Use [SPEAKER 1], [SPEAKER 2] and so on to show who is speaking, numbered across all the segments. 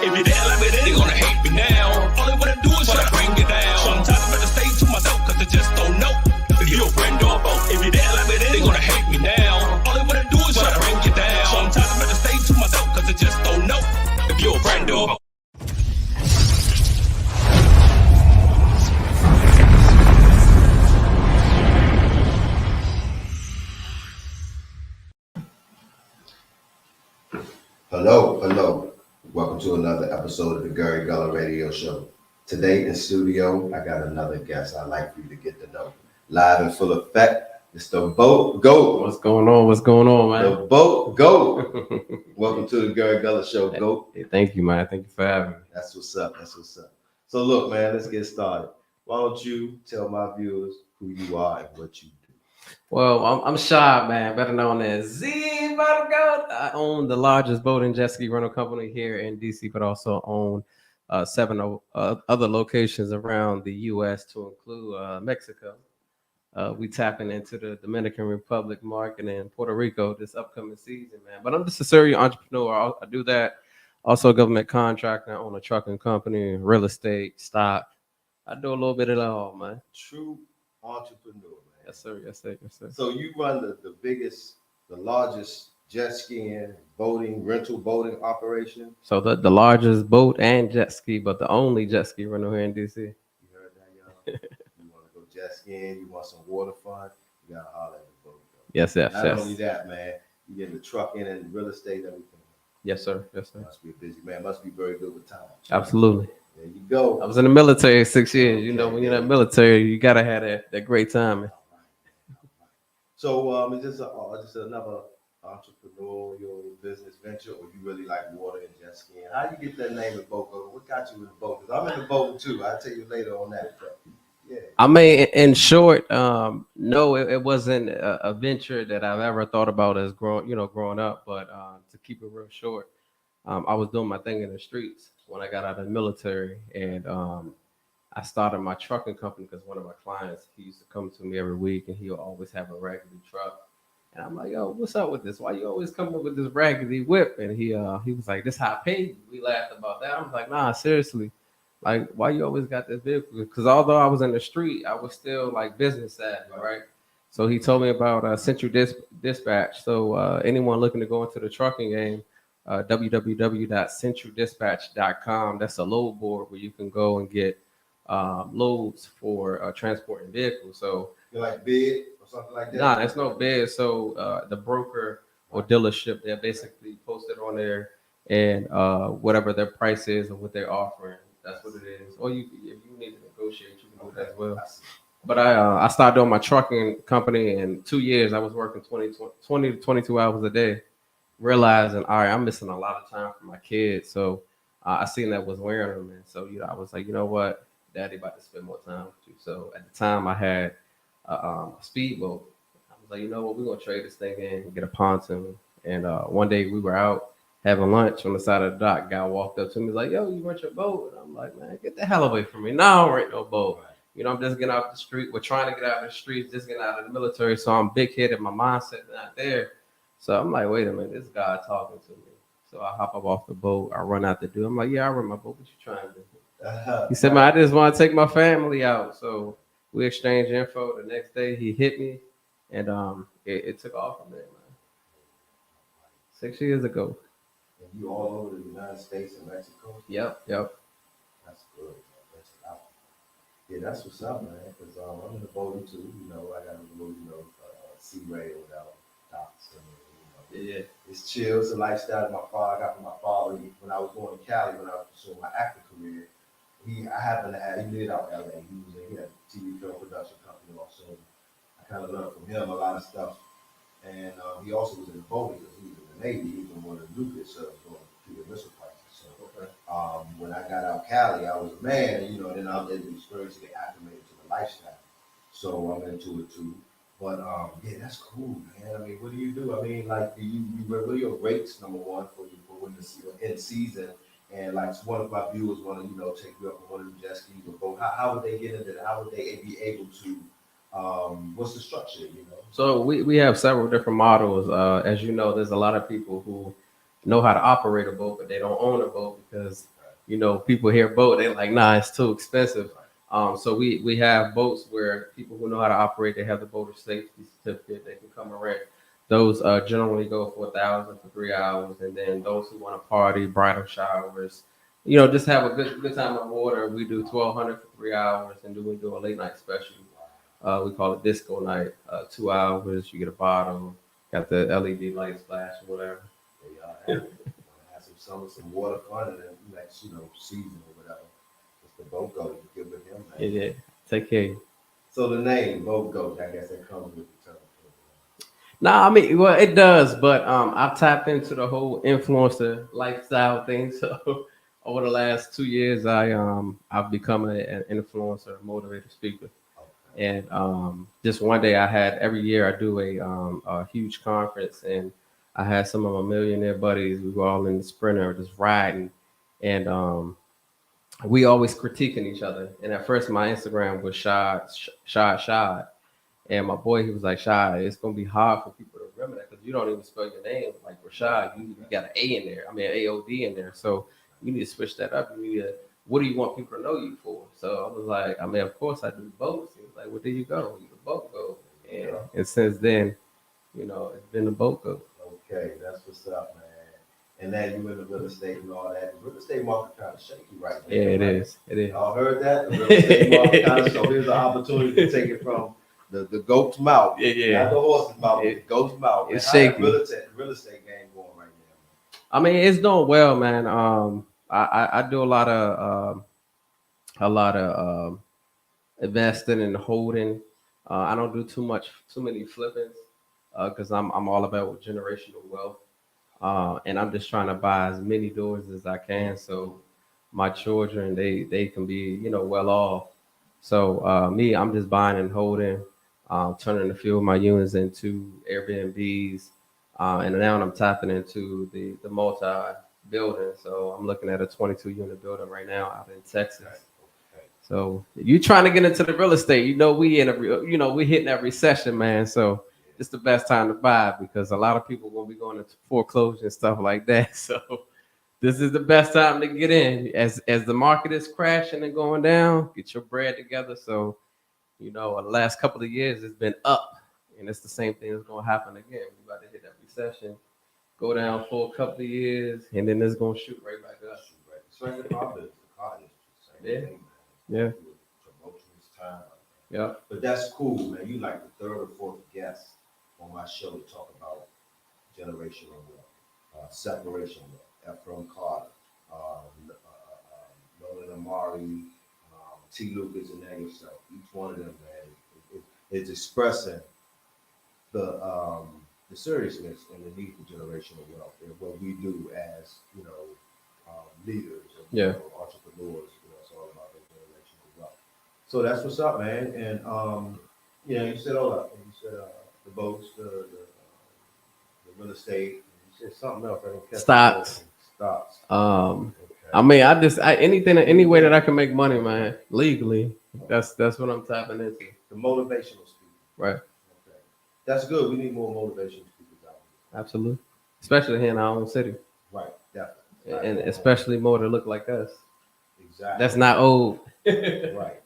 [SPEAKER 1] If you didn't like me then, they gonna hate me now. All they wanna do is try to bring you down. Sometimes I better stay to myself, cause they just don't know if you're a friend or a foe. If you didn't like me then, they gonna hate me now. All they wanna do is try to bring you down. Sometimes I better stay to myself, cause they just don't know if you're a friend or a foe.
[SPEAKER 2] Hello. Welcome to another episode of the GULLUH Radio Show. Today in studio, I got another guest I'd like for you to get to know. Live in full effect, it's the Boat Goat.
[SPEAKER 3] What's going on, man?
[SPEAKER 2] The Boat Goat. Welcome to the GULLUH Show, Goat.
[SPEAKER 3] Hey, thank you, man. Thank you for having me.
[SPEAKER 2] That's what's up. So look, man, let's get started. Why don't you tell my viewers who you are and what you do?
[SPEAKER 3] Well, I'm Shy, man, better known as Z Boat Goat. I own the largest boat and jet ski rental company here in DC, but also own 7 other locations around the U.S. to include Mexico. We tapping into the Dominican Republic market and Puerto Rico this upcoming season, man. But I'm just a serial entrepreneur. I do that. Also a government contractor. I own a trucking company, real estate, stock. I do a little bit of it all, man.
[SPEAKER 2] True entrepreneur, man.
[SPEAKER 3] Yes, sir.
[SPEAKER 2] So you run the largest jet skiing, rental boating operation.
[SPEAKER 3] So the largest boat and jet ski, but the only jet ski rental here in DC.
[SPEAKER 2] You heard that, y'all? You want to go jet skiing, you want some water fun, you got to holler at the Boat Goat.
[SPEAKER 3] Yes.
[SPEAKER 2] Not only that, man, you get the trucking and real estate, everything.
[SPEAKER 3] Yes, sir.
[SPEAKER 2] Must be a busy man. Must be very good with time.
[SPEAKER 3] Absolutely.
[SPEAKER 2] There you go.
[SPEAKER 3] I was in the military 6 years. You know, when you're in the military, you got to have that great time, man.
[SPEAKER 2] So is this another entrepreneurial business venture, or you really like water and jet skiing? How you get that name of Boat Goat? What got you in the boat? Because I'm in the boat too. I'll tell you later on that. But yeah.
[SPEAKER 3] I mean, in short, no, it wasn't a venture that I've ever thought about as growing up. But to keep it real short, I was doing my thing in the streets when I got out of the military, and I started my trucking company because one of my clients, he used to come to me every week, and he'll always have a raggedy truck. And I'm like, yo, what's up with this? Why you always coming up with this raggedy whip? And he was like, this how I pay you. We laughed about that. I was like, nah, seriously. Like, why you always got this vehicle? Because although I was in the street, I was still like business savvy, right? So he told me about Central Dispatch. So anyone looking to go into the trucking game, www.centraldispatch.com. That's a load board where you can go and get loads for transporting vehicles. So
[SPEAKER 2] you like bid or something like that?
[SPEAKER 3] Nah, there's no bid. So the broker or dealership, they're basically posted on there, and whatever their price is or what they're offering, that's what it is. Or if you need to negotiate, you can do that as well. But I started doing my trucking company in 2 years. I was working 20 to 22 hours a day, realizing, all right, I'm missing a lot of time for my kids. So I seen that was wearing them, and so I was like, you know what, Daddy about to spend more time with you. So at the time I had a speedboat. I was like, you know what, we're gonna trade this thing in and get a pontoon. And one day we were out having lunch on the side of the dock. Guy walked up to me, like, yo, you rent your boat? And I'm like, man, get the hell away from me. No, I don't rent no boat. I'm just getting out the street. We're trying to get out of the streets, just getting out of the military. So I'm big headed, my mindset not there. So I'm like, wait a minute, this guy talking to me. So I hop up off the boat, I run out the door. I'm like, yeah, I rent my boat. What you trying to do? He said, man, I just want to take my family out. So we exchanged info. The next day he hit me, and it took off from there, man. 6 years ago.
[SPEAKER 2] And you all over the United States and Mexico?
[SPEAKER 3] Yep.
[SPEAKER 2] That's good. Yeah, that's what's up, man. Because I'm in the boating too. I got a little, sea ray or whatever, docks.
[SPEAKER 3] Yeah.
[SPEAKER 2] It's chill. It's a lifestyle that I got from my father when I was going to Cali, when I was pursuing my acting career. He lived out in LA. He had a TV film production company also. I kind of learned from him a lot of stuff. And he also was in the boating because he was in the Navy. He was in one of the nuclear subs going to Cuban Missile Crisis. So when I got out Cali, I was a man, and then I was able to experience to get acclimated to the lifestyle. So I'm into it too. But yeah, that's cool, man. I mean, what do you do? I mean, like, what are your rates, number one, for when it's in season? And like one of my viewers want to, take you up on one of the jet skis or boat. How would they get into that? How would they be able to? What's the structure?
[SPEAKER 3] So we have several different models. As you know, there's a lot of people who know how to operate a boat, but they don't own a boat because you know, people hear boat, they're like, nah, it's too expensive. So we have boats where people who know how to operate, they have the boater safety certificate, they can come and rent. Those generally go for 1,000 for 3 hours, and then those who want to party, bridal showers, you know, just have a good time on water. We do 1,200 for 3 hours, and then we do a late night special. We call it disco night. 2 hours, you get a bottle, got the LED lights flash or whatever.
[SPEAKER 2] They have some summer, some water fun, and then next, season or whatever. It's the boat goat. You give with him, man.
[SPEAKER 3] Yeah, take care.
[SPEAKER 2] So the name boat goat, I guess that comes with the term.
[SPEAKER 3] Nah, I mean, well, it does, but I've tapped into the whole influencer lifestyle thing. So over the last 2 years, I've become an influencer, motivator speaker.
[SPEAKER 2] Okay.
[SPEAKER 3] And just one day, I had every year I do a huge conference, and I had some of my millionaire buddies. We were all in the Sprinter, just riding, and we always critiquing each other. And at first, my Instagram was Shad. And my boy, he was like, Shy, it's gonna be hard for people to remember that because you don't even spell your name like Rashad. You got an A in there. I mean, AOD in there. So you need to switch that up. You need to. What do you want people to know you for? So I was like, I mean, of course I do boats. He was like, well, there you go. You the boat go. And since then, you know, it's been the boat go.
[SPEAKER 2] Okay, that's what's up, man. And then you in the real estate and all that. The real estate market kind of shaky right now.
[SPEAKER 3] Yeah, it
[SPEAKER 2] right?
[SPEAKER 3] is. It is.
[SPEAKER 2] Y'all heard that? The real estate market kind of. So here's an opportunity to take it from the goat's mouth.
[SPEAKER 3] Yeah.
[SPEAKER 2] Not the horse's mouth, the goat's mouth.
[SPEAKER 3] It's
[SPEAKER 2] man.
[SPEAKER 3] shaky.
[SPEAKER 2] Real estate game going right now.
[SPEAKER 3] I mean, it's doing well, man. I do a lot of investing and holding. I don't do too many flippings, because I'm all about generational wealth, and I'm just trying to buy as many doors as I can, so my children they can be, you know, well off. So me, I'm just buying and holding, turning a few of my units into Airbnbs, and now I'm tapping into the multi building. So I'm looking at a 22 unit building right now out in Texas. So you trying to get into the real estate, you know, we hitting that recession, man. So it's the best time to buy because a lot of people will be going into foreclosure and stuff like that. So this is the best time to get in as the market is crashing and going down. Get your bread together. So, you know, the last couple of years it's been up, and it's the same thing that's going to happen again. We're about to hit that recession, go down for a couple of years, and then it's going to shoot right back up.
[SPEAKER 2] Same with our business, the car industry, same
[SPEAKER 3] Yeah.
[SPEAKER 2] thing, man.
[SPEAKER 3] Yeah.
[SPEAKER 2] Promotions time.
[SPEAKER 3] Yeah.
[SPEAKER 2] But that's cool, man. You like the third or fourth guest on my show to talk about generational wealth, separation wealth, Ephraim Carter, Nolan Amari, T. Lucas, and that yourself. Each one of them, man, is expressing the seriousness and the need for generational wealth and what we do as, you know, leaders and
[SPEAKER 3] Yeah.
[SPEAKER 2] entrepreneurs. You know, it's all about the generational wealth. So that's what's up, man. And you said all that. You said the boats, the real estate. You said something else. I didn't catch
[SPEAKER 3] Stocks.
[SPEAKER 2] Stocks.
[SPEAKER 3] Okay.
[SPEAKER 2] Okay.
[SPEAKER 3] I mean, any way that I can make money, man, legally. That's what I'm tapping into.
[SPEAKER 2] The motivational speaker.
[SPEAKER 3] Right.
[SPEAKER 2] Okay. That's good. We need more motivational speakers out here.
[SPEAKER 3] Absolutely. Especially here in our own city.
[SPEAKER 2] Right. Definitely.
[SPEAKER 3] And especially more to look like us.
[SPEAKER 2] Exactly.
[SPEAKER 3] That's not old.
[SPEAKER 2] Right.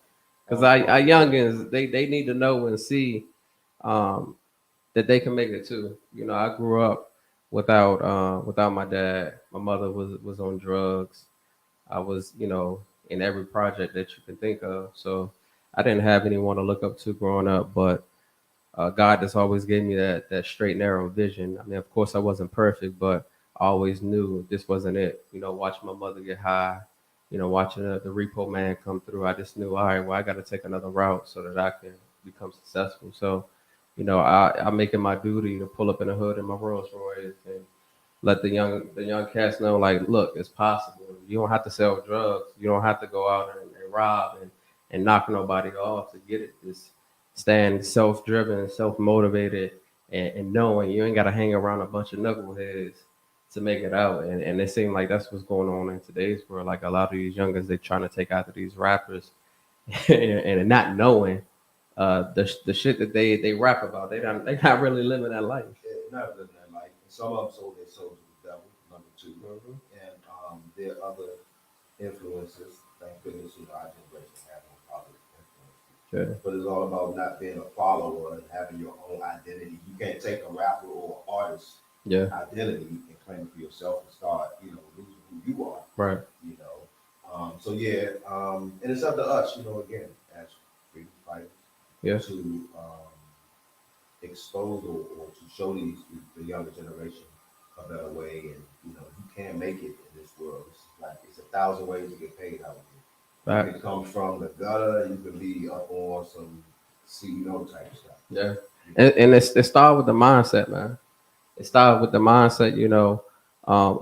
[SPEAKER 3] Because our youngins, they need to know and see that they can make it too. You know, I grew up without my dad. My mother was on drugs. I was, you know, in every project that you can think of. So I didn't have anyone to look up to growing up, but God just always gave me that straight narrow vision. I mean, of course, I wasn't perfect, but I always knew this wasn't it. You know, watching my mother get high, you know, watching the repo man come through, I just knew, all right, well, I got to take another route so that I can become successful. So, you know, I'm making my duty to pull up in the hood in my Rolls Royce and let the young cats know, like, look, it's possible. You don't have to sell drugs. You don't have to go out and rob and knock nobody off to get it. Just stand self-driven, self-motivated, and knowing you ain't got to hang around a bunch of knuckleheads to make it out. And it seemed like that's what's going on in today's world. Like a lot of these youngers, they trying to take after these rappers and not knowing the shit that they rap about. They not really living that life.
[SPEAKER 2] Yeah, not living that life. And some of them sold their souls to the devil, number two.
[SPEAKER 3] Mm-hmm.
[SPEAKER 2] And there are other influences. Thank goodness, our generation has no positive influence.
[SPEAKER 3] Yeah.
[SPEAKER 2] But it's all about not being a follower and having your own identity. You can't take a rapper or artist
[SPEAKER 3] Yeah.
[SPEAKER 2] identity and claim it for yourself and start, losing who you are.
[SPEAKER 3] Right.
[SPEAKER 2] So yeah, and it's up to us, again, as freedom fighters,
[SPEAKER 3] Yeah.
[SPEAKER 2] to expose or to show the younger generation a better way, and you can't make it in this world. It's 1,000 ways to get paid out here. You can come from the gutter, you can be up on some CEO type stuff.
[SPEAKER 3] Yeah. And it started with the mindset, man. It started with the mindset,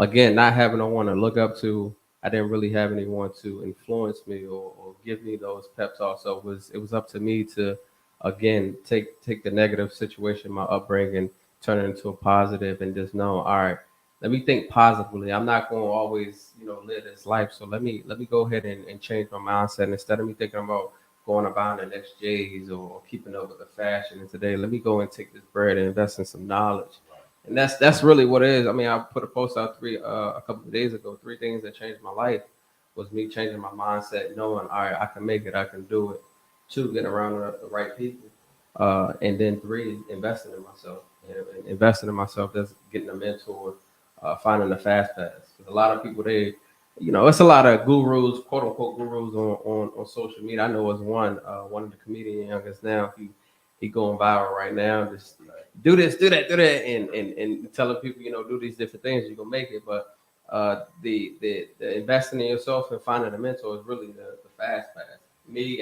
[SPEAKER 3] again, not having no one to look up to. I didn't really have anyone to influence me or give me those pep talks. So it was up to me to, again, take the negative situation, my upbringing, turn it into a positive, and just know, all right, let me think positively. I'm not going to always, live this life. So let me go ahead and change my mindset. Instead of me thinking about going and buying the next J's or keeping up with the fashion of today, let me go and take this bread and invest in some knowledge. And that's really what it is. I mean, I put a post out a couple of days ago. 3 things that changed my life was me changing my mindset, knowing, all right, I can make it, I can do it. 2, getting around the right people, and then 3, investing in myself. And investing in myself, that's getting a mentor, finding the fast pass. 'Cause a lot of people, it's a lot of gurus, quote unquote gurus on social media. I know it's one of the comedian youngest now. He going viral right now. Just do this, do that, and telling people, do these different things, you're gonna make it. But the investing in yourself and finding a mentor is really the fast pass. Me,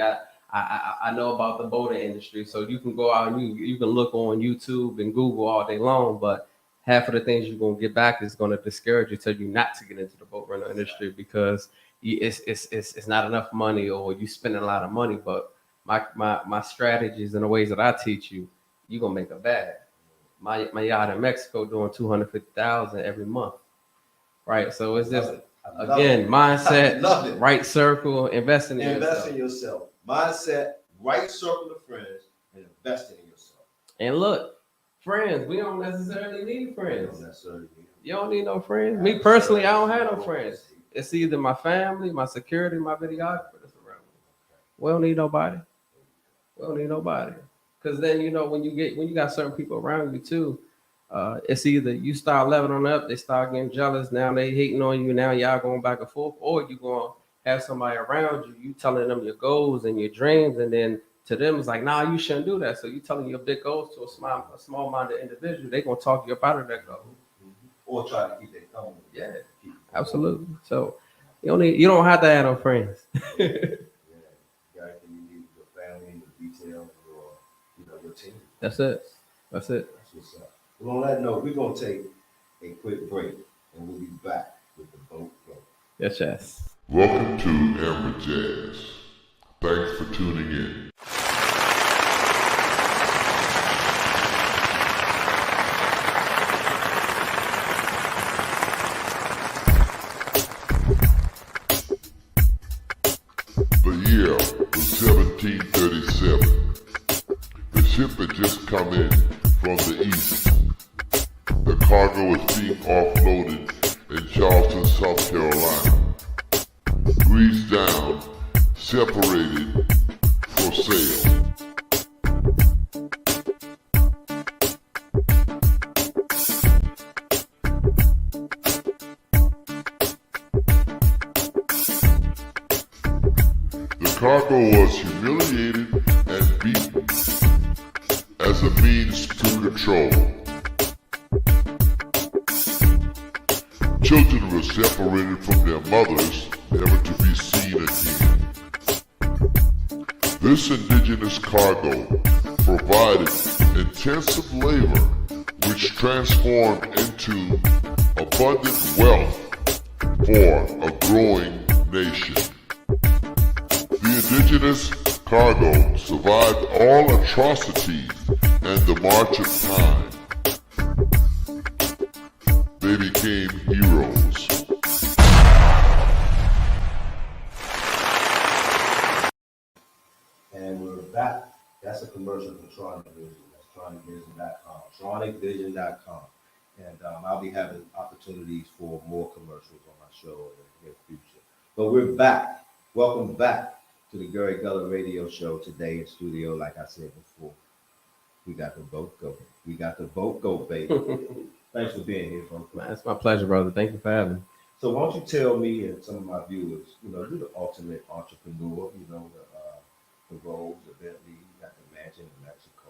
[SPEAKER 3] I know about the boating industry, so you can go out and you can look on YouTube and Google all day long, but half of the things you're gonna get back is gonna discourage you, tell you not to get into the boat rental industry because it's not enough money or you spending a lot of money. But my strategies and the ways that I teach you, you're gonna make a bag. My yacht in Mexico doing 250,000 every month, right? So it's just again mindset, right circle, investing in
[SPEAKER 2] yourself. Mindset, right circle of friends, and investing in yourself.
[SPEAKER 3] And look, friends, we don't necessarily need friends. You don't need no friends. Me personally, I don't have no friends. It's either my family, my security, my videographer that's around me. We don't need nobody. We don't need nobody. Because then when you got certain people around you too, it's either you start leveling up, they start getting jealous, now they hating on you, now y'all going back and forth, or you gonna have somebody around you, you telling them your goals and your dreams, and then to them it's like, nah, you shouldn't do that. So you telling your big goals to a small minded individual, they gonna talk you up out of that goal.
[SPEAKER 2] Or try to keep it going.
[SPEAKER 3] Yeah, absolutely. So you don't have to have no friends.
[SPEAKER 2] You need your family and your details, your team.
[SPEAKER 3] That's it.
[SPEAKER 2] That's what's up. Well, on that note, we're gonna take a quick break and we'll be back with the boat float.
[SPEAKER 3] Yes.
[SPEAKER 4] Welcome to Amber Jazz. Thanks for tuning in. The year was 1737. The ship had just come in from the east. The cargo was being offloaded in Charleston, South Carolina. Greased down, separated for sale. The cargo was humiliated and beaten as a means to control. Children were separated from their mothers, never to be seen again. This indigenous cargo provided intensive labor which transformed into abundant wealth for a growing nation. The indigenous cargo survived all atrocities and the march of time. They became heroes.
[SPEAKER 2] And we're back. That's a commercial for Tronic Vision. That's tronicvision.com. Tronicvision.com. And I'll be having opportunities for more commercials on my show in the near future. But we're back. Welcome back to the Gary Gullah Radio Show. Today in studio, like I said before, we got the boat go. We got the boat go, baby. Thanks for being here, folks.
[SPEAKER 3] Man, it's my pleasure, brother. Thank you for having me.
[SPEAKER 2] So why don't you tell me and some of my viewers, you're the ultimate entrepreneur, the Rolls, the Bentley, you got the mansion in Mexico.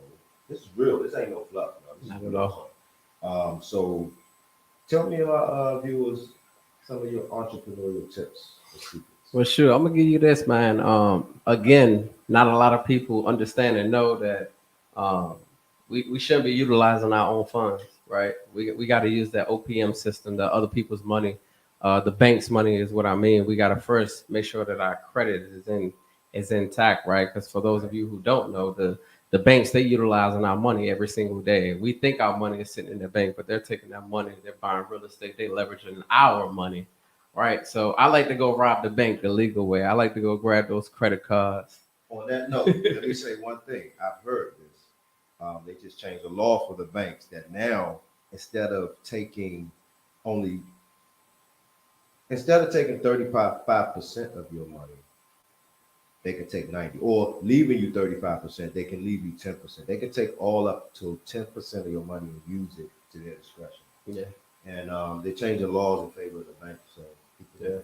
[SPEAKER 2] This is real. This ain't no fluff. This
[SPEAKER 3] Not
[SPEAKER 2] is
[SPEAKER 3] at
[SPEAKER 2] real.
[SPEAKER 3] all.
[SPEAKER 2] So tell me about viewers, some of your entrepreneurial tips or secrets.
[SPEAKER 3] Well, sure. I'm gonna give you this, man. Again, not a lot of people understand and know that we shouldn't be utilizing our own funds, right? We got to use that OPM system, the other people's money, the bank's money is what I mean. We got to first make sure that our credit is intact, right? Because for those of you who don't know, the banks, they utilizing our money every single day. We think our money is sitting in the bank, but they're taking that money, they're buying real estate, they leveraging our money. Right. So I like to go rob the bank the legal way. I like to go grab those credit cards.
[SPEAKER 2] On that note, let me say one thing. I've heard this. They just changed the law for the banks that now instead of taking 35% of your money, they can take 90, or leaving you 35%, they can leave you 10%. They can take all up to 10% of your money and use it to their discretion.
[SPEAKER 3] Yeah.
[SPEAKER 2] And they changed the laws in favor of the bank. So yeah.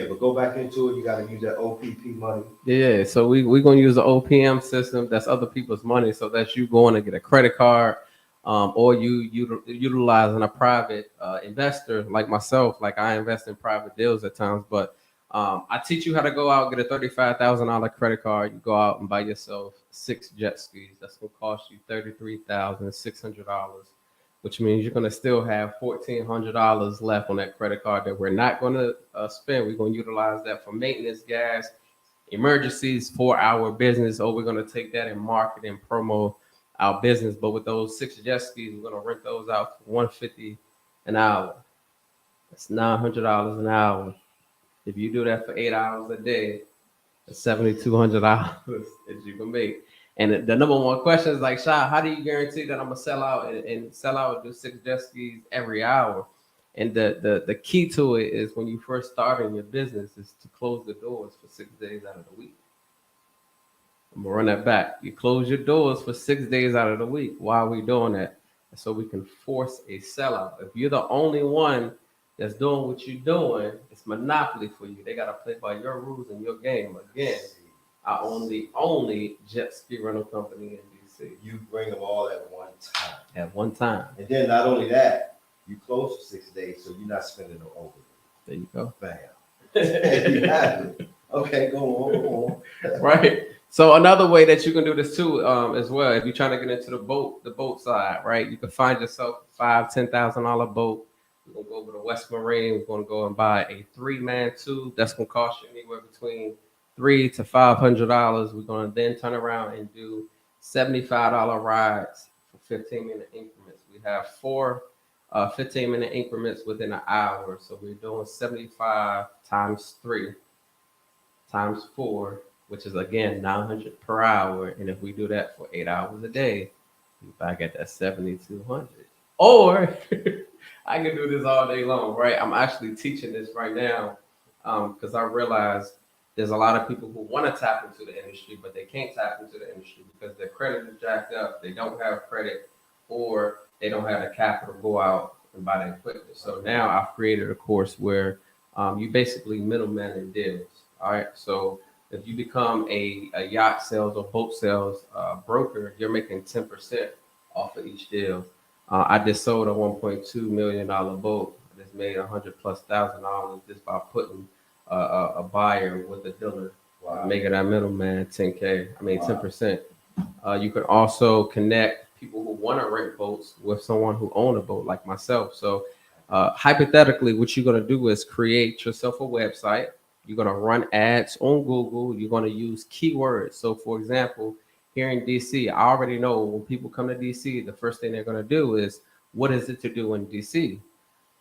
[SPEAKER 2] But go back into it. You got to use that OPP money.
[SPEAKER 3] Yeah. So we're going to use the OPM system. That's other people's money. So that's you going to get a credit card, or you utilizing a private investor like myself. Like I invest in private deals at times, but I teach you how to go out, get a $35,000 credit card. You go out and buy yourself 6 jet skis. That's going to cost you $33,600. Which means you're going to still have $1,400 left on that credit card that we're not going to spend. We're going to utilize that for maintenance, gas, emergencies, for our business, or we're going to take that and market and promo our business. But with those 6 jet skis, we're going to rent those out for $150 an hour. That's $900 an hour. If you do that for 8 hours a day, that's $7,200 that you can make. And the number one question is like, Sha, how do you guarantee that I'm gonna sell out and sell out and do 6 jet skis every hour? And the key to it is when you first start in your business is to close the doors for 6 days out of the week. I'm gonna run that back. You close your doors for 6 days out of the week. Why are we doing that? So we can force a sellout. If you're the only one that's doing what you're doing, it's monopoly for you. They gotta play by your rules and your game. Again, I own the only jet ski rental company in DC.
[SPEAKER 2] You bring them all at one time.
[SPEAKER 3] At one time.
[SPEAKER 2] And then not only that, you close for 6 days, so you're not spending no overtime.
[SPEAKER 3] There you go.
[SPEAKER 2] Bam. You have it. Okay, go on.
[SPEAKER 3] Right. So another way that you can do this too, as well, if you're trying to get into the boat side, right? You can find yourself a $5,000-$10,000 boat. We're gonna go over to West Marine. We're gonna go and buy a 3-man tube. That's gonna cost you anywhere between $300 to $500. We're gonna then turn around and do $75 rides for 15-minute increments. We have 4 15-minute increments within an hour. So we're doing 75 times 3 times 4, which is again 900 per hour. And if we do that for 8 hours a day, we back at that 7,200. Or I can do this all day long, right? I'm actually teaching this right now because I realize there's a lot of people who want to tap into the industry, but they can't tap into the industry because their credit is jacked up. They don't have credit, or they don't have the capital to go out and buy the equipment. So now I've created a course where you basically middleman in deals. All right. So if you become a yacht sales or boat sales broker, you're making 10% off of each deal. I just sold a $1.2 million boat. I just made $100,000+ just by putting a buyer with a dealer, making that middleman 10K. I mean, 10%. You can also connect people who want to rent boats with someone who own a boat like myself. So hypothetically, what you're going to do is create yourself a website. You're going to run ads on Google. You're going to use keywords. So for example, here in DC, I already know when people come to DC, the first thing they're going to do is, what is it to do in DC?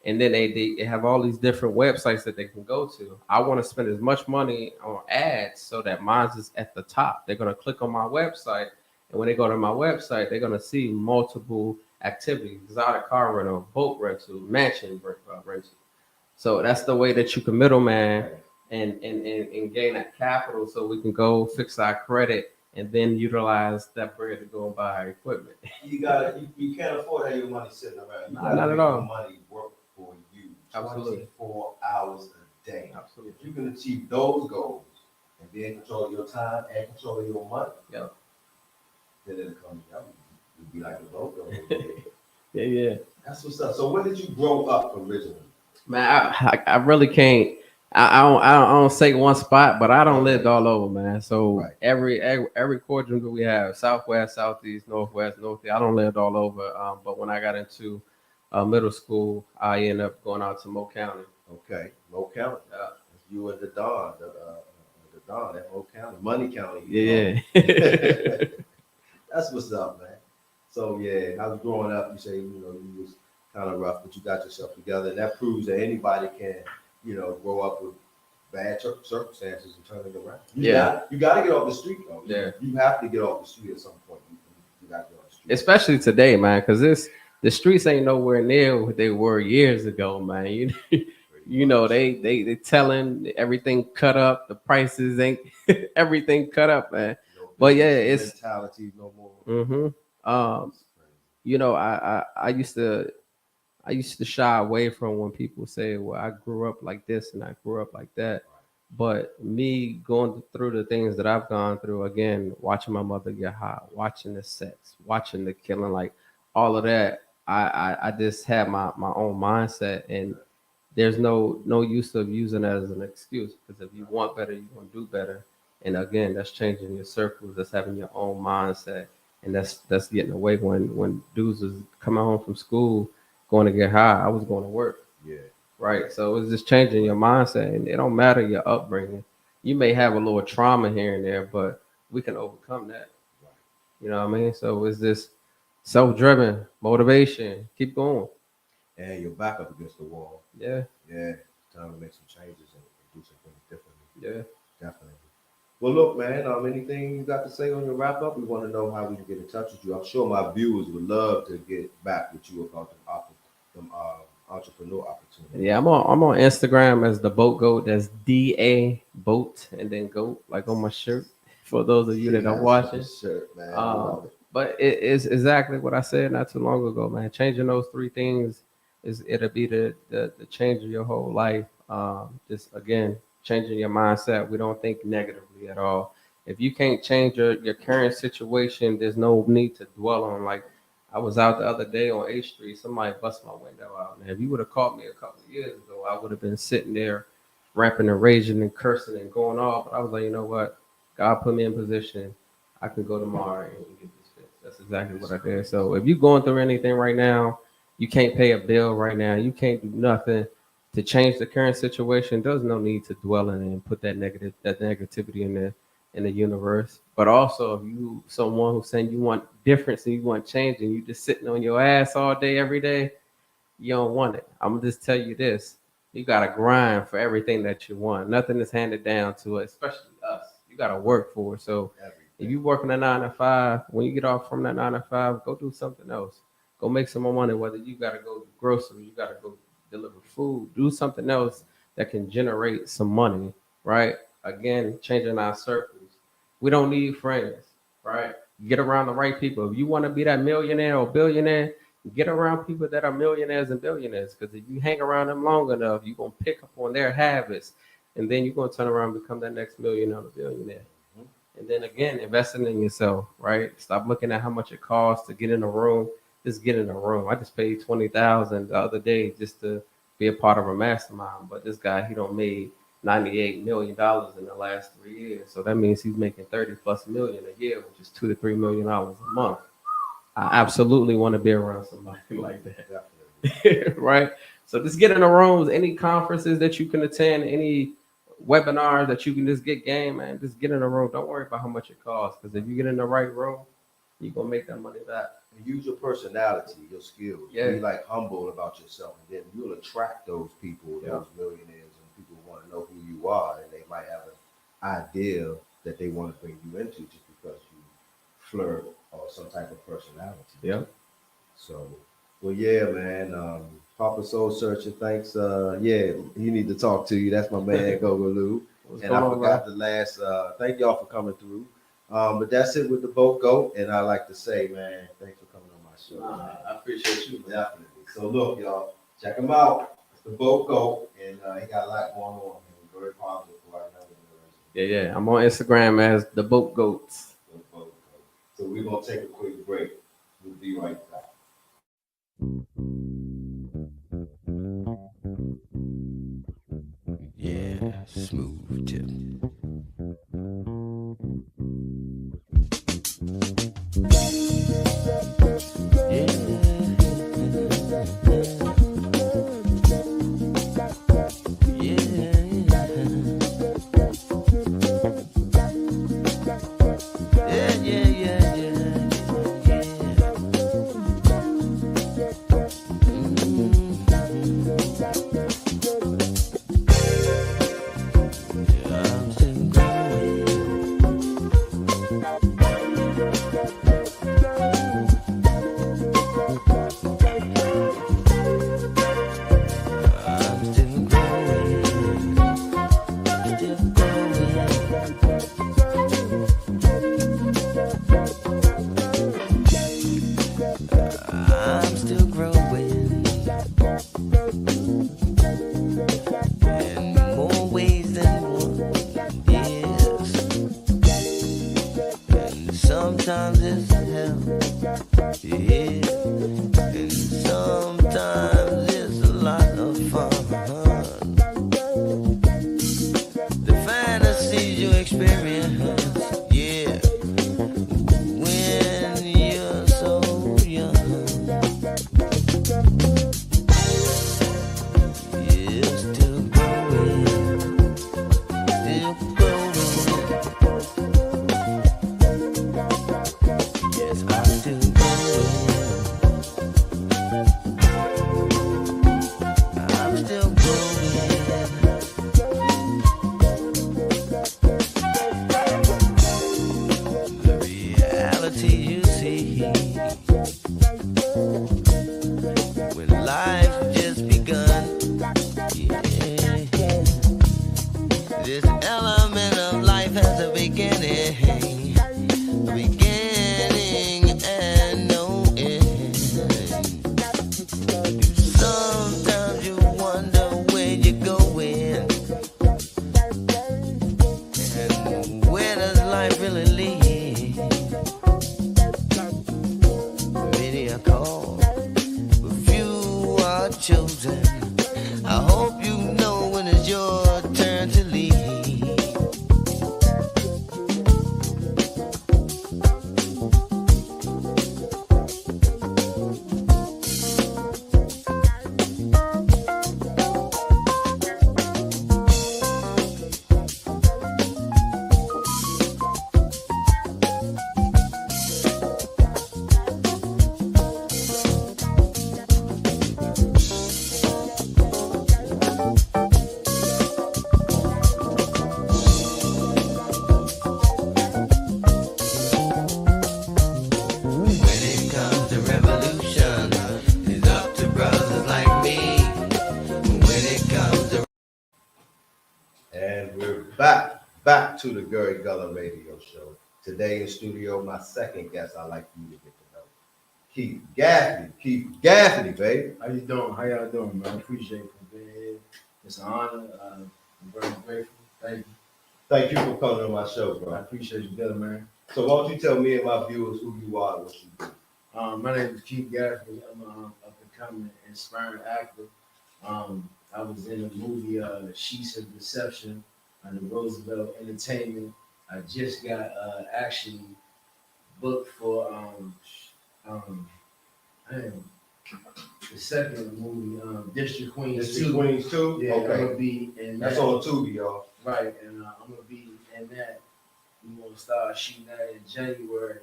[SPEAKER 3] And then they have all these different websites that they can go to. I want to spend as much money on ads so that mine is at the top. They're going to click on my website. And when they go to my website, they're going to see multiple activities: exotic car rental, boat rental, mansion rental. So that's the way that you can middleman and gain that capital so we can go fix our credit and then utilize that bread to go and buy our equipment.
[SPEAKER 2] You can't afford to have your money sitting around. You
[SPEAKER 3] Nah,
[SPEAKER 2] gotta
[SPEAKER 3] not at
[SPEAKER 2] make
[SPEAKER 3] all.
[SPEAKER 2] your money work for you.
[SPEAKER 3] Absolutely.
[SPEAKER 2] 24 hours a day.
[SPEAKER 3] Absolutely.
[SPEAKER 2] If you can achieve those goals and then control your time and control your money,
[SPEAKER 3] Yep.
[SPEAKER 2] then it'll come together. You'll be like a logo.
[SPEAKER 3] Yeah.
[SPEAKER 2] That's what's up. So where did you grow up originally?
[SPEAKER 3] Man, I really can't. I don't say one spot, but I don't live all over, man. So
[SPEAKER 2] Right.
[SPEAKER 3] every quadrant that we have, southwest, southeast, northwest, northeast. I don't live all over. But when I got into middle school, I ended up going out to Mo County.
[SPEAKER 2] Okay, Mo County. You and the Don, the Don, that Mo County, Money County.
[SPEAKER 3] Yeah.
[SPEAKER 2] That's what's up, man. So yeah, I was growing up. You say you was kind of rough, but you got yourself together, and that proves that anybody can grow up with bad circumstances and turn it around. You got to get off the street though.
[SPEAKER 3] Yeah.
[SPEAKER 2] You have to get off the street at some point. You got to get off the street.
[SPEAKER 3] Especially today, man, because the streets ain't nowhere near what they were years ago, man. They telling everything cut up, the prices ain't everything cut up, man. But yeah, it's
[SPEAKER 2] mentality no more.
[SPEAKER 3] Mm-hmm. I used to shy away from when people say, "Well, I grew up like this and I grew up like that." But me going through the things that I've gone through, again, watching my mother get high, watching the sex, watching the killing, like all of that, I just had my own mindset, and there's no use of using that as an excuse, because if you want better, you're gonna do better. And again, that's changing your circles, that's having your own mindset, and that's getting away. When dudes was coming home from school, going to get high, I was going to work.
[SPEAKER 2] Yeah.
[SPEAKER 3] Right. So it's just changing your mindset, and it don't matter your upbringing. You may have a little trauma here and there, but we can overcome that.
[SPEAKER 2] Right.
[SPEAKER 3] You know what I mean? So it's this self-driven motivation. Keep going.
[SPEAKER 2] And you're back up against the wall.
[SPEAKER 3] Yeah.
[SPEAKER 2] Yeah. Time to make some changes and do some things differently.
[SPEAKER 3] Yeah.
[SPEAKER 2] Definitely. Well, look, man. Anything you got to say on your wrap up? We want to know how we can get in touch with you. I'm sure my viewers would love to get back with you about them entrepreneur opportunity.
[SPEAKER 3] Yeah, I'm on Instagram as the Boat Goat. That's DA Boat and then Goat, like on my shirt. For those of you that are watching,
[SPEAKER 2] Shirt, man.
[SPEAKER 3] But it is exactly what I said not too long ago, man. Changing those three things it'll be the change of your whole life. Just again, changing your mindset. We don't think negatively at all. If you can't change your current situation, there's no need to dwell on. Like, I was out the other day on 8th Street. Somebody bust my window out. Man, if you would have caught me a couple of years ago, I would have been sitting there rapping and raging and cursing and going off. But I was like, you know what? God put me in position. I can go tomorrow and get this fixed. That's exactly what I did. So if you're going through anything right now, you can't pay a bill right now, you can't do nothing to change the current situation, there's no need to dwell in it and put that negativity in the universe. But also, if you someone who's saying you want difference and you want change and you just sitting on your ass all day every day, you don't want it. I'm gonna just tell you this: you gotta grind for everything that you want. Nothing is handed down to us, especially us. You gotta work for it. So if you working a 9 to 5, when you get off from that 9 to 5, go do something else. Go make some more money. Whether you gotta go to grocery, you gotta go deliver food, do something else that can generate some money, right? Again, changing our circles. We don't need friends, right? Get around the right people. If you want to be that millionaire or billionaire, get around people that are millionaires and billionaires. Because if you hang around them long enough, you're gonna pick up on their habits, and then you're gonna turn around and become that next millionaire or billionaire. And then again, investing in yourself, right? Stop looking at how much it costs to get in a room. Just get in a room. I just paid $20,000 the other day just to be a part of a mastermind. But this guy, he don't made $98 million in the last 3 years. So that means he's making 30+ million a year, which is $2 to $3 million a month. I absolutely want to be around somebody like that. Right? So just get in the rooms, any conferences that you can attend, any webinars that you can just get game, man. Just get in the room. Don't worry about how much it costs. Because if you get in the right room, you're gonna make that money back.
[SPEAKER 2] Use your personality, your skills.
[SPEAKER 3] Yeah.
[SPEAKER 2] Be like humble about yourself, and then you'll attract those people, those millionaires, and people want to know who you are, and they might have an idea that they want to bring you into just because you flirt or some type of personality.
[SPEAKER 3] Yeah.
[SPEAKER 2] So Well, yeah, man. Papa Soul Searcher, thanks. Yeah, he need to talk to you. That's my man, GULLUH.
[SPEAKER 3] What's
[SPEAKER 2] And
[SPEAKER 3] going
[SPEAKER 2] I
[SPEAKER 3] on, bro?
[SPEAKER 2] forgot the last. Thank y'all for coming through. But that's it with the boat goat. And I like to say, man, thanks for coming on my show. Man.
[SPEAKER 3] I appreciate you, bro.
[SPEAKER 2] Definitely. So look, y'all, check him out. It's the boat goat, and he got a lot going on. He's very positive for our young generation.
[SPEAKER 3] Yeah. I'm on Instagram as the Boat Goats.
[SPEAKER 2] The boat goat. So we're gonna take a quick break. We'll be right back.
[SPEAKER 5] Yeah, smooth tip. I'm still growing in more ways than one. Yes, and sometimes it's hell. Yeah, and sometimes it's a lot of fun. The fantasies you experience. Yeah, when you're so young. Yes, still growing, still growing. Yes, I'm still growing. I'm still growing. The reality you see when life just begun. Yeah. This element of life has a beginning and no end. Sometimes you wonder where you're going and where does life really lead. Many are called, but few are chosen. I hope you know when it's your turn to lead. When it comes to revolution, it's up to brothers like me. When it comes to
[SPEAKER 2] And we're back to the Gary Gullah Radio Show. Today in studio, my second guest I'd like you to get to know. Keith Gaffney. Keith Gaffney, baby.
[SPEAKER 6] How you doing? How y'all doing, man? I appreciate you for being here. It's an honor. I'm very grateful. Thank you.
[SPEAKER 2] Thank you for coming on my show,
[SPEAKER 6] I
[SPEAKER 2] bro.
[SPEAKER 6] appreciate you, better, man.
[SPEAKER 2] So why don't you tell me and my viewers who you are and what you do?
[SPEAKER 6] My name is Keith Gaffney. I'm a becoming inspiring actor. I was in the movie Sheets of Deception on the Roosevelt Entertainment. I just got actually booked for the second movie, District Queens
[SPEAKER 2] District
[SPEAKER 6] 2.
[SPEAKER 2] Queens 2?
[SPEAKER 6] Yeah, I'm
[SPEAKER 2] Okay.
[SPEAKER 6] gonna be in that.
[SPEAKER 2] That's on Tubi, y'all.
[SPEAKER 6] Right, and I'm gonna be in that. We're gonna start shooting that in January.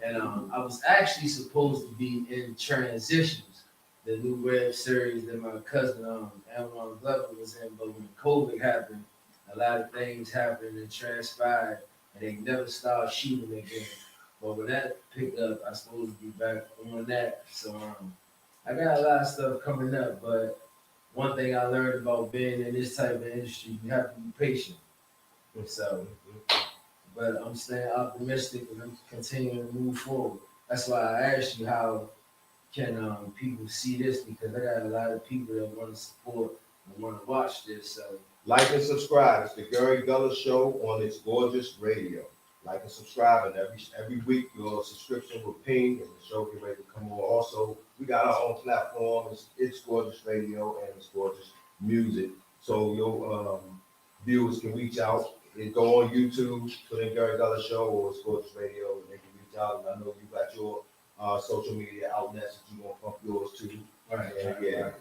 [SPEAKER 6] And I was actually supposed to be in Transitions, the new web series that my cousin Amron Glover was in, but when COVID happened, a lot of things happened and transpired, and they never started shooting again. But when that picked up, I was supposed to be back on that. So I got a lot of stuff coming up, but one thing I learned about being in this type of industry, you have to be patient. So, but I'm staying optimistic and I'm continuing to move forward. That's why I asked you how can people see this, because I got a lot of people that want to support and want to watch this. So
[SPEAKER 2] Like and subscribe. It's the Gary Gullah Show on its gorgeous radio. Like and subscribe, and every week your subscription will ping, and the show get ready to come on. Also, we got our own platform. It's gorgeous radio and it's gorgeous music. So your viewers can reach out and go on YouTube, put in Gary Gullah Show or it's gorgeous radio, and they can reach out. And I know you got your social media outlets that you gonna pump yours too.
[SPEAKER 6] right,
[SPEAKER 2] Yeah.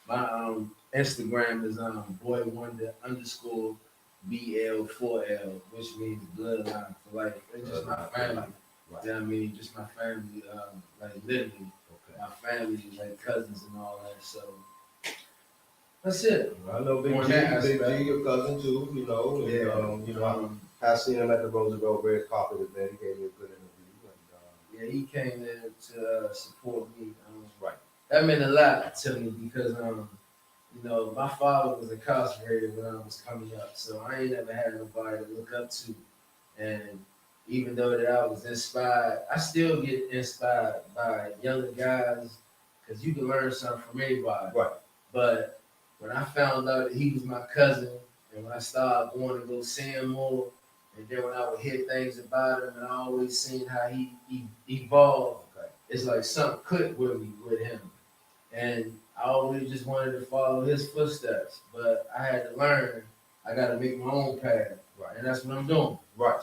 [SPEAKER 6] My Instagram is boy wonder underscore BL4L, which means bloodline for life. It's just my family.
[SPEAKER 2] Right.
[SPEAKER 6] You know what I mean? Just my family, like literally
[SPEAKER 2] Okay.
[SPEAKER 6] my family, like cousins and all that. So that's it.
[SPEAKER 2] I know Big
[SPEAKER 6] On
[SPEAKER 2] G,
[SPEAKER 6] that
[SPEAKER 2] Big
[SPEAKER 6] aspect.
[SPEAKER 2] G, your cousin too, you know. And, I seen him at the Roosevelt Red Carpet event. He gave me a good interview. And,
[SPEAKER 6] Yeah, he came there to support me.
[SPEAKER 2] right.
[SPEAKER 6] That meant a lot to me because you know, my father was incarcerated when I was coming up, so I ain't never had nobody to look up to. And even though that I was inspired, I still get inspired by younger guys because you can learn something from everybody.
[SPEAKER 2] Right.
[SPEAKER 6] But when I found out that he was my cousin, and when I started going to go see him more, and then when I would hear things about him, and I always seen how he evolved,
[SPEAKER 2] Okay.
[SPEAKER 6] it's like something clicked with me with him. And I always just wanted to follow his footsteps, but I had to learn. I got to make my own path,
[SPEAKER 2] Right.
[SPEAKER 6] and that's what I'm doing.
[SPEAKER 2] Right.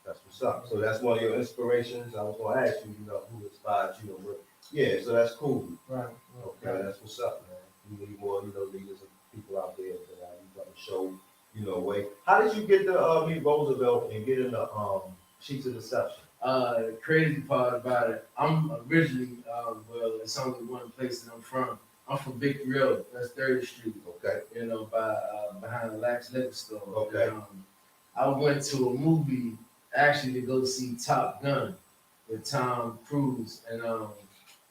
[SPEAKER 2] That's what's up. So that's one of your inspirations. I was gonna ask you, you know, who inspired you and what. Yeah, so that's cool.
[SPEAKER 6] Right.
[SPEAKER 2] Okay, that's what's up, man. We need more, you know, leaders and people out there that you got to show, you know, way. How did you get to meet Roosevelt and get in the Sheets of Deception?
[SPEAKER 6] The crazy part about it, I'm originally, well, it's only one place that I'm from. I'm from Victory Road. That's 30th Street.
[SPEAKER 2] Okay.
[SPEAKER 6] You know, behind the Lax Liquor Store.
[SPEAKER 2] Okay.
[SPEAKER 6] And, I went to a movie actually to go see Top Gun with Tom Cruise, and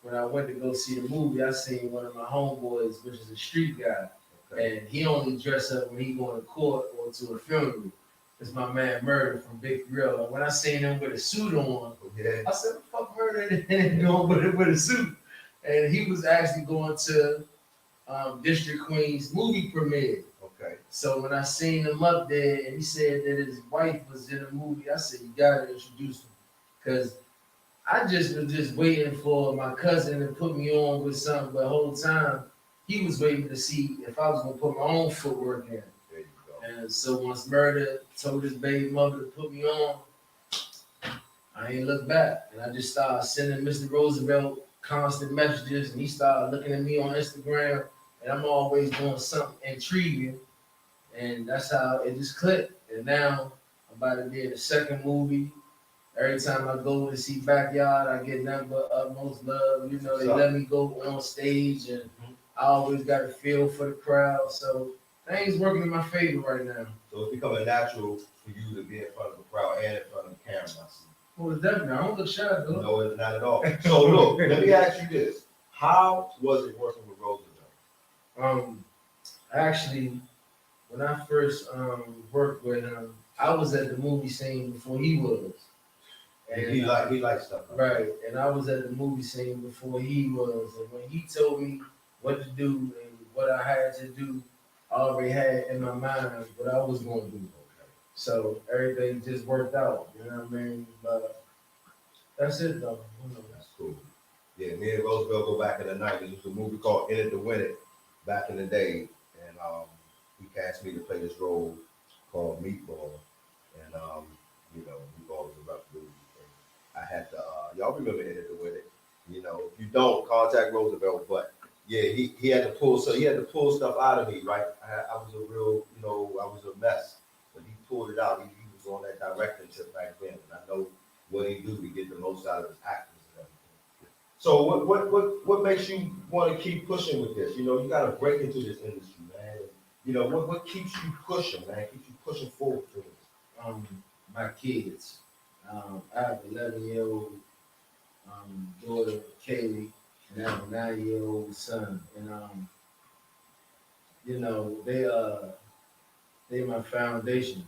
[SPEAKER 6] when I went to go see the movie, I seen one of my homeboys, which is a street guy,
[SPEAKER 2] Okay.
[SPEAKER 6] and he only dress up when he going to court or to a funeral. It's my man Murder from Big Grill. And when I seen him with a suit on,
[SPEAKER 2] Yeah.
[SPEAKER 6] I said, "Fuck Murder," and going with a suit. And he was actually going to District Queen's movie premiere.
[SPEAKER 2] Okay.
[SPEAKER 6] So when I seen him up there and he said that his wife was in the movie, I said, "You gotta introduce him," because I just was just waiting for my cousin to put me on with something, but the whole time he was waiting to see if I was gonna put my own footwork in.
[SPEAKER 2] There you go.
[SPEAKER 6] And so once Murder told his baby mother to put me on, I ain't looked back. And I just started sending Mr. Roosevelt constant messages, and he started looking at me on Instagram, and I'm always doing something intriguing. And that's how it just clicked. And now I'm about to be in the second movie. Every time I go to see Backyard, I get nothing but utmost love. You know, they let me go on stage, and I always got a feel for the crowd. So things working in my favor right now.
[SPEAKER 2] So it's becoming natural for you to be in front of the crowd and in front of the camera. I see.
[SPEAKER 6] Well, it's definitely. I don't look shy, though.
[SPEAKER 2] No, it's not at all. So look, let me ask you this: how was it working with Roosevelt?
[SPEAKER 6] Actually, when I first worked with him, I was at the movie scene before he was. And
[SPEAKER 2] He likes stuff.
[SPEAKER 6] right, and I was at the movie scene before he was. And when he told me what to do and what I had to do, I already had in my mind what I was going to do. So everything just worked out. You know what I mean? But that's it, though. You know.
[SPEAKER 2] That's cool. Yeah, me and Roosevelt go back in the 90s. There was a movie called In It to Win It back in the day. And he cast me to play this role called Meatball. And, you know, Meatball was a rough movie. And I had to, y'all remember In It to Win It. You know, if you don't, contact Roosevelt. But yeah, he had to pull, so he had to pull stuff out of me, right? I was a real, you know, I was a mess. But he pulled it out. He was on that directing tip back then. And I know what he do to get the most out of his actors and everything. So what makes you want to keep pushing with this? You know, you got to break into this industry, man. You know, what keeps you pushing, man? Keeps you pushing forward to this?
[SPEAKER 6] My kids. I have an 11-year-old daughter, Kaylee. and I have a 9-year-old son. And you know, they my foundation.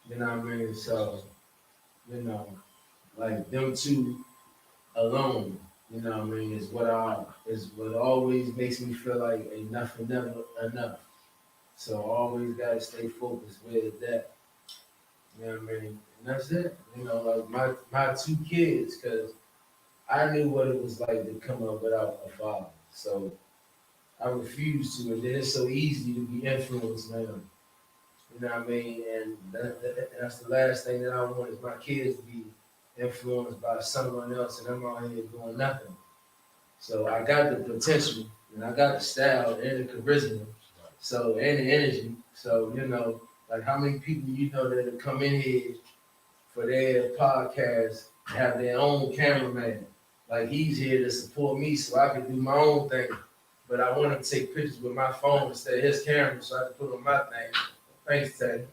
[SPEAKER 6] You know what I mean? So, you know, like them two alone, you know what I mean, is what always makes me feel like enough and never enough. So I always gotta stay focused with that. You know what I mean? And that's it. You know, like my two kids, cause I knew what it was like to come up without a father. So I refused to, and then it's so easy to be influenced now. You know what I mean? And that's the last thing that I want is my kids to be influenced by someone else, and I'm out here doing nothing. So I got the potential, and I got the style and the charisma, so and the energy. So you know, like how many people you know that have come in here for their podcast, have their own cameraman. Like he's here to support me, so I can do my own thing. But I want him to take pictures with my phone instead of his camera, so I can put on my thing. Thanks, Ted.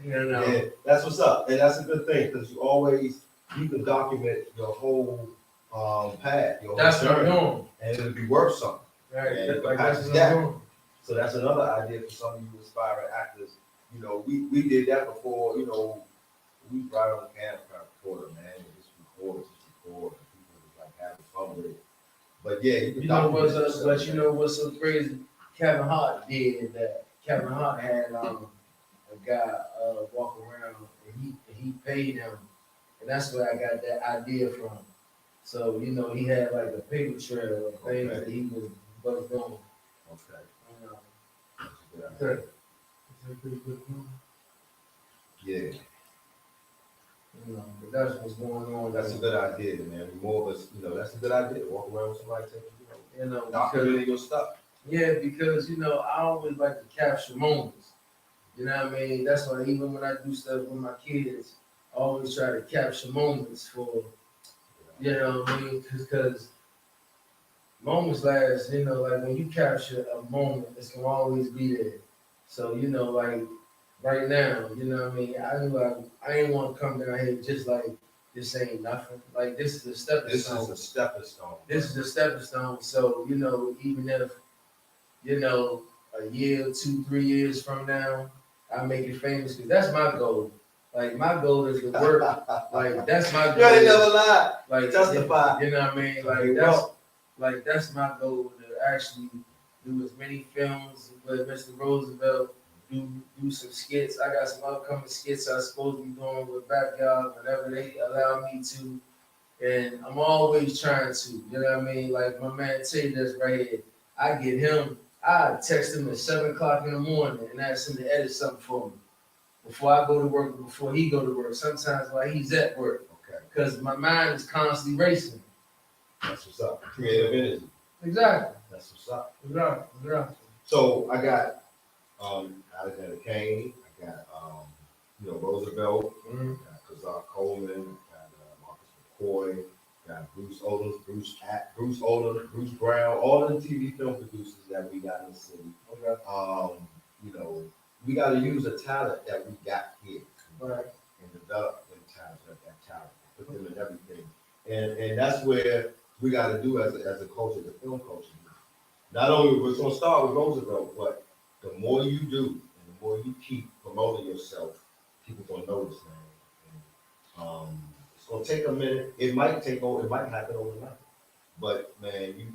[SPEAKER 6] You know.
[SPEAKER 2] Yeah, that's what's up, and that's a good thing because you can document your whole path, your whole
[SPEAKER 6] That's what I'm
[SPEAKER 2] journey,
[SPEAKER 6] doing.
[SPEAKER 2] and it'll be worth something.
[SPEAKER 6] Right.
[SPEAKER 2] And
[SPEAKER 6] Like
[SPEAKER 2] pass
[SPEAKER 6] that's
[SPEAKER 2] it
[SPEAKER 6] what I'm
[SPEAKER 2] down.
[SPEAKER 6] doing.
[SPEAKER 2] So that's another idea for some of you aspiring actors. You know, we did that before. You know, we brought on camera recorder, man, and just record, and people was like having fun with it. But yeah, you can
[SPEAKER 6] You know
[SPEAKER 2] document
[SPEAKER 6] what's
[SPEAKER 2] yourself,
[SPEAKER 6] but you
[SPEAKER 2] man.
[SPEAKER 6] know what's so crazy? Kevin Hart did that. Kevin Hart had a guy walk around and he paid him, and that's where I got that idea from. So you know he had like a paper trail of things
[SPEAKER 2] Okay.
[SPEAKER 6] that he was doing.
[SPEAKER 2] Okay.
[SPEAKER 6] You know.
[SPEAKER 2] That's a good idea. Yeah,
[SPEAKER 6] You know, but that's what's going on.
[SPEAKER 2] that's a good idea, man. More of us, you know, that's a good idea. Walk around with somebody taking,
[SPEAKER 6] You know,
[SPEAKER 2] documenting your stuff.
[SPEAKER 6] yeah, because you know, I always like to capture moments. You know what I mean? That's why even when I do stuff with my kids, I always try to capture moments for, you know what I mean? Because moments last, you know, like when you capture a moment, it's gonna always be there. So, you know, like right now, you know what I mean? I knew I ain't want to come down here just like this ain't nothing. Like this is a stepping
[SPEAKER 2] This
[SPEAKER 6] stone.
[SPEAKER 2] is a stepping stone.
[SPEAKER 6] This is a stepping stone. So, you know, even if, you know, a year, 2, 3 years from now, I make it famous because that's my goal. Like my goal is to work. Like that's my
[SPEAKER 2] You ain't
[SPEAKER 6] goal.
[SPEAKER 2] never lied.
[SPEAKER 6] Like
[SPEAKER 2] Testify.
[SPEAKER 6] You know what I mean? Like that's my goal to actually do as many films with Mr. Roosevelt. Do some skits. I got some upcoming skits I'm supposed to be doing with Backyard whenever they allow me to. And I'm always trying to, you know what I mean? Like my man Tay that's right here. I text him at 7 o'clock in the morning and ask him to edit something for me. Before I go to work, before he go to work, sometimes while he's at work.
[SPEAKER 2] Okay,
[SPEAKER 6] Because my mind is constantly racing.
[SPEAKER 2] that's what's up. Creative energy.
[SPEAKER 6] Exactly.
[SPEAKER 2] That's what's up.
[SPEAKER 6] Exactly.
[SPEAKER 2] So I got Alexander Kane. I got Roosevelt.
[SPEAKER 6] Mhm.
[SPEAKER 2] Got Kazar Coleman. Got Marcus McCoy. Got Bruce Odom. Bruce Brown. All of the TV film producers that we got in the city.
[SPEAKER 6] Okay.
[SPEAKER 2] You know, we got to use the talent that we got here.
[SPEAKER 6] Right.
[SPEAKER 2] And develop them talent, put them in everything. And that's where we got to do as a culture, the film culture. Not only we're going to start with Roosevelt, but the more you do and the more you keep promoting yourself, people going to notice, man. And, it's going to take a minute. It might happen overnight. But man, you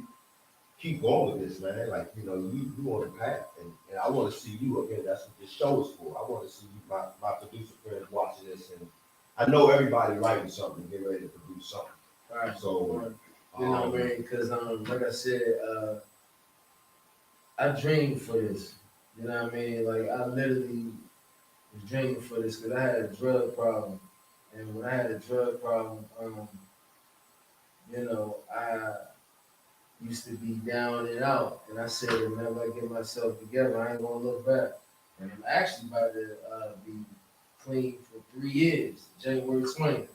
[SPEAKER 2] keep going with this, man. Like, you on the path. And I want to see you again. That's what this show is for. I want to see you, my producer friends watching this. And I know everybody writing something, getting ready to produce something.
[SPEAKER 6] All right.
[SPEAKER 2] So,
[SPEAKER 6] You know what I mean? Because like I said, I dreamed for this. You know what I mean? Like I literally was dreaming for this because I had a drug problem, and when I had a drug problem, I used to be down and out, and I said whenever I get myself together, I ain't gonna look back. And I'm actually about to be clean for 3 years, January 20th.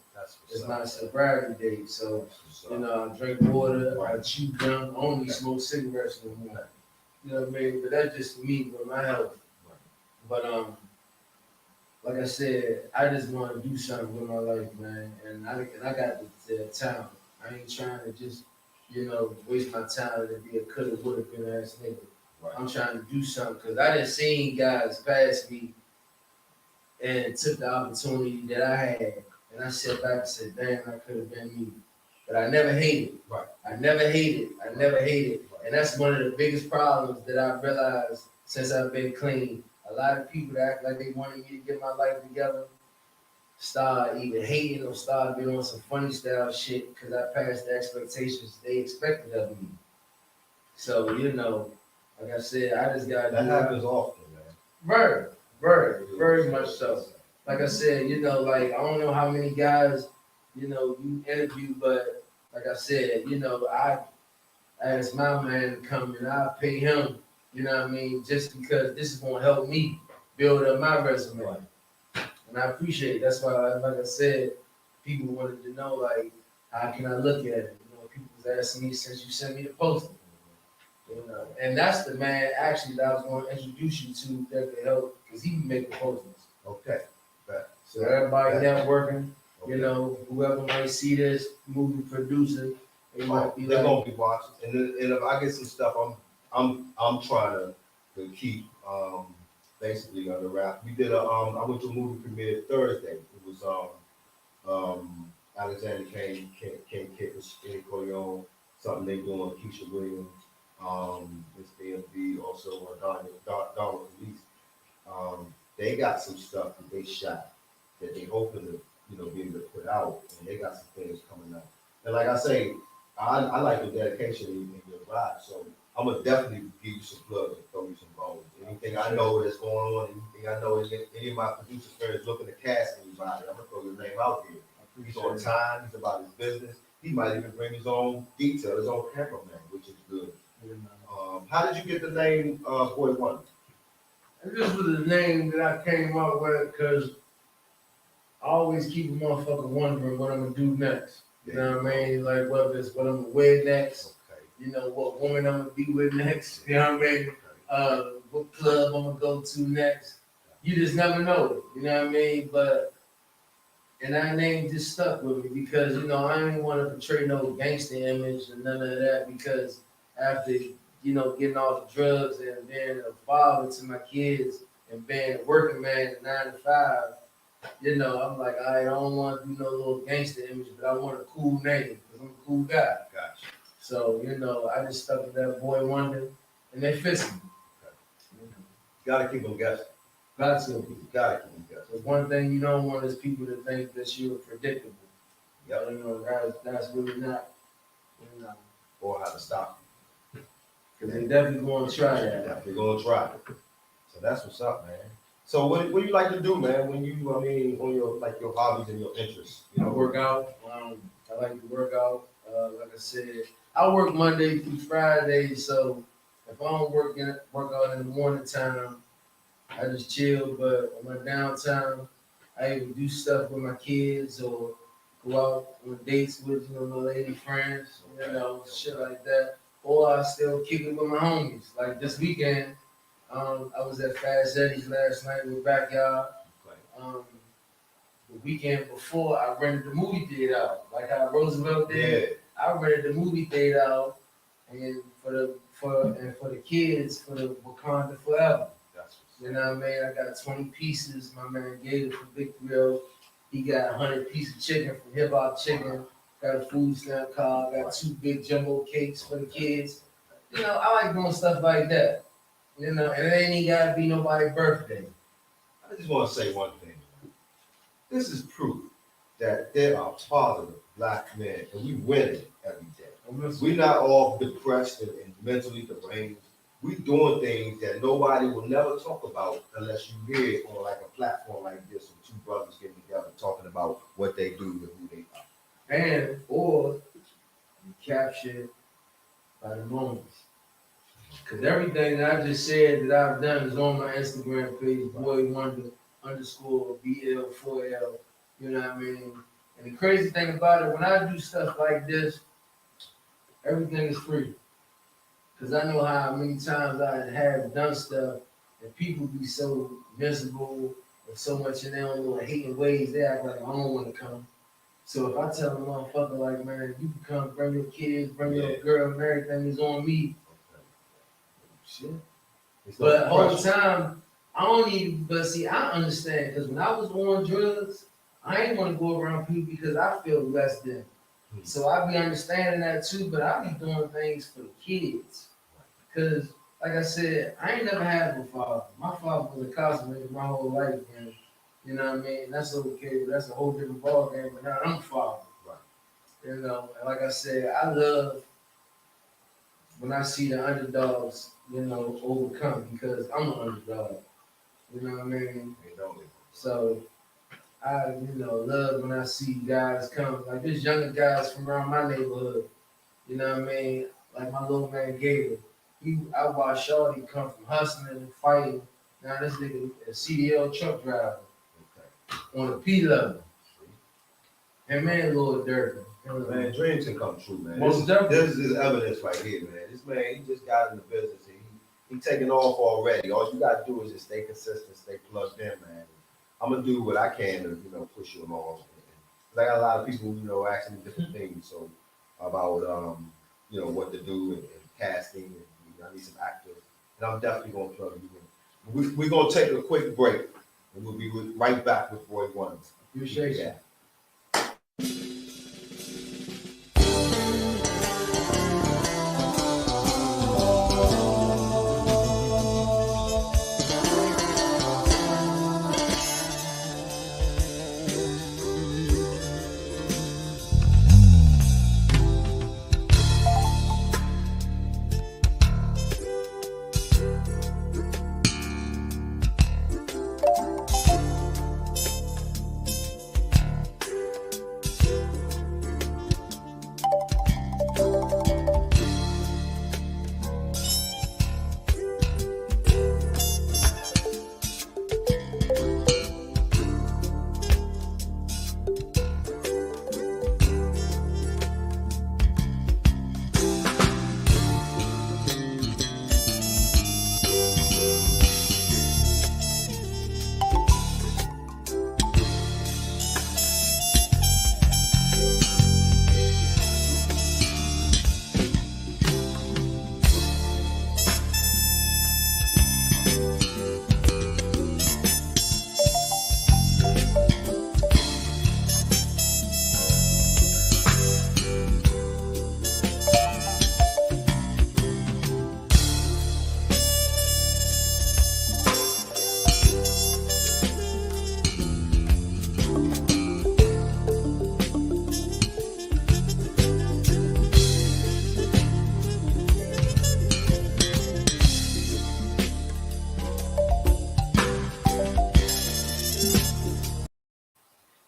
[SPEAKER 6] It's my sobriety date, so I drink water, I chew gum, I only smoke cigarettes no more. You know what I mean? But that's just me with my health. But like I said, I just want to do something with my life, man. And I got the talent. I ain't trying to just waste my time and be a coulda, woulda, been ass nigga.
[SPEAKER 2] Right.
[SPEAKER 6] I'm trying to do something because I done seen guys pass me and took the opportunity that I had. And I sat back and said, damn, I could have been me. But I never hated.
[SPEAKER 2] Right.
[SPEAKER 6] I never hated. And that's one of the biggest problems that I've realized since I've been clean. A lot of people that act like they wanted me to get my life together start either hating or start being on some funny style shit because I passed the expectations they expected of me. So, like I said, I just got
[SPEAKER 2] That happens often, man.
[SPEAKER 6] very much so. Like I said, like I don't know how many guys, you interview, but like I said, I asked my man to come and I pay him, just because this is gonna help me build up my resume. And I appreciate it. That's why, like I said, people wanted to know, like, how can I look at it? People was asking me since you sent me the poster. And that's the man actually that I was going to introduce you to that could help because he make the posters.
[SPEAKER 2] Okay.
[SPEAKER 6] So everybody networking,
[SPEAKER 2] Okay.
[SPEAKER 6] whoever might see this movie producer, they might be
[SPEAKER 2] They're
[SPEAKER 6] like,
[SPEAKER 2] gonna be watching, and if I get some stuff, I'm trying to keep basically under wrap. We did I went to a movie premiere Thursday. It was Alexander Kane Kid was Corleone, something they doing Keisha Williams, Miss DMV, also Donald Police. They got some stuff that they shot that they hoping to be able to put out, and they got some things coming out. And like I say, I like the dedication in your vibe, so I'm gonna definitely give you some plugs and throw you some bones. Anything I know that's going on, anything I know, any of my producer friends looking to cast anybody, I'm gonna throw your name out there. He's on time, he's about his business. He might even bring his own detail, his own cameraman, which is good. How did you get the name Boy Wonder?
[SPEAKER 6] And this was the name that I came up with because I always keep a motherfucker wondering what I'm gonna do next. You know what I mean? Like whether it's what I'm gonna wear next, what woman I'm gonna be with next, you know what I mean? What club I'm gonna go to next. You just never know, you know what I mean? And that name just stuck with me because, I didn't want to portray no gangster image and none of that because after, getting off the drugs and being a father to my kids and being a working man at 9 to 5, I'm like, I don't want to do no little gangster image, but I want a cool name because I'm a cool guy.
[SPEAKER 2] Gotcha.
[SPEAKER 6] So, I just stuck with that Boy Wonder and they fits me.
[SPEAKER 2] Gotta keep them guessing.
[SPEAKER 6] Got to.
[SPEAKER 2] Gotta keep them guessing.
[SPEAKER 6] Because one thing you don't want is people to think that you're predictable. That's really not.
[SPEAKER 2] Or how to stop
[SPEAKER 6] Because they definitely going to try that.
[SPEAKER 2] They're gonna try. So that's what's up, man. So what do you like to do, man? When on your hobbies and your interests?
[SPEAKER 6] I work out. I like to work out. Like I said, I work Monday through Friday. So if I don't work out in the morning time, I just chill. But on my downtime, I either do stuff with my kids or go out on dates with my lady friends, shit like that. Or I still kick it with my homies. Like this weekend, I was at Fast Eddie's last night with Backyard. The weekend before, I rented the movie theater out, like how Roosevelt did. Yeah. I rented the movie theater out, and for the kids, for the Wakanda Forever. You know what I mean? I got 20 pieces. My man Gator from Big Grill. He got 100 pieces of chicken from Hip Hop Chicken. Got a food stamp card. Got 2 big jumbo cakes for the kids. I like doing stuff like that. And it ain't even gotta be nobody's birthday.
[SPEAKER 2] I just want to say one thing. This is proof that there are positive black men, and we win every day. We're not all depressed and mentally deranged. We doing things that nobody will never talk about unless you hear it on like a platform like this, with 2 brothers getting together talking about what they do and who they are.
[SPEAKER 6] Or you captured by the moments. Because everything that I just said that I've done is on my Instagram page, Boy Wonder _ BL4L. You know what I mean? And the crazy thing about it, when I do stuff like this, everything is free. Because I know how many times I have done stuff and people be so miserable or so much in their own little hating ways, they act like I don't want to come. So if I tell a motherfucker like, man, you can come bring your kids, bring your
[SPEAKER 2] Yeah.
[SPEAKER 6] girl, and everything is on me.
[SPEAKER 2] Shit. It's
[SPEAKER 6] But
[SPEAKER 2] no
[SPEAKER 6] whole
[SPEAKER 2] pressure.
[SPEAKER 6] time, I don't even, but see, I understand, because when I was on drugs, I ain't want to go around people because I feel less than. So I be understanding that too, but I be doing things for the kids. Because, like I said, I ain't never had a father. My father was incarcerated my whole life, man. You know what I mean? That's okay, but that's a whole different ballgame. But now I'm a father.
[SPEAKER 2] Right.
[SPEAKER 6] You know, and like I said, I love when I see the underdogs, you know, overcome because I'm an underdog. You know what I mean?
[SPEAKER 2] They don't live.
[SPEAKER 6] So I, love when I see guys come, like there's younger guys from around my neighborhood. You know what I mean? Like my little man Gator. I watched Shorty come from hustling and fighting. Now this nigga a CDL truck driver
[SPEAKER 2] Okay.
[SPEAKER 6] on a P level. And man, Lord Durkin.
[SPEAKER 2] Man, dreams can come true, man.
[SPEAKER 6] Most definitely.
[SPEAKER 2] This is evidence right here, man. This man, he just got in the business and he taking off already. All you gotta do is just stay consistent, stay plugged in, man. I'm gonna do what I can to, push you along. I got a lot of people, asking me different things, so about what to do and casting and I need some actors. And I'm definitely gonna plug you in. We're gonna take a quick break and we'll be right back with Roy Wonders.
[SPEAKER 6] Appreciate you.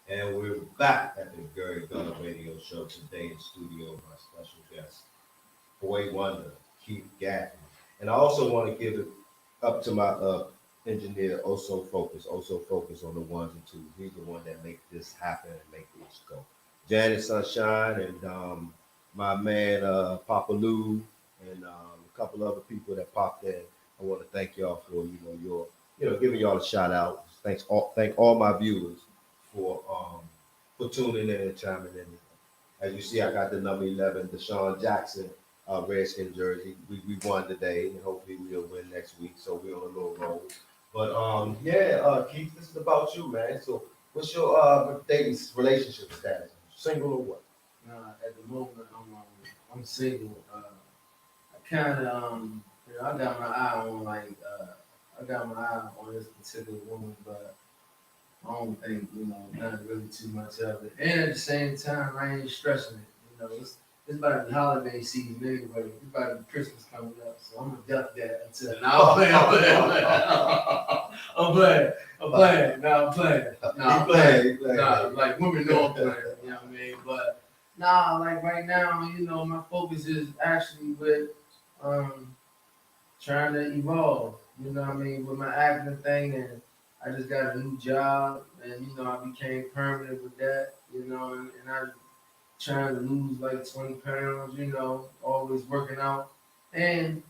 [SPEAKER 2] And we're back at the Gary Gunner Radio Show today in studio with my special guest, Boy Wonder, Keith Gaffney. And I also want to give it up to my engineer, Also Focus on the ones and twos. He's the one that make this happen and make this go. Janet Sunshine and my man Papa Lou and a couple other people that popped in. I want to thank y'all for your giving y'all a shout out. Thank all my viewers for tuning in and chiming in. As you see, I got the number 11, Deshaun Jackson, Redskin jersey. We won today, and hopefully we'll win next week. So we're on a little roll. But Keith, this is about you, man. So what's your dating relationship status? Single or what?
[SPEAKER 6] At the moment, I'm single. I kind of, I got my eye on this particular woman, but I don't think, not really too much of it. And at the same time, I ain't stressing it. It's about to be holiday season anyway. It's about to be Christmas coming up, so I'm gonna duck that until now. I'm playing. Like women know I'm playing. You know what I mean? But like right now, my focus is actually with trying to evolve. You know what I mean, with my acting thing, and I just got a new job, and I became permanent with that. And I'm trying to lose like 20 pounds. Always working out, and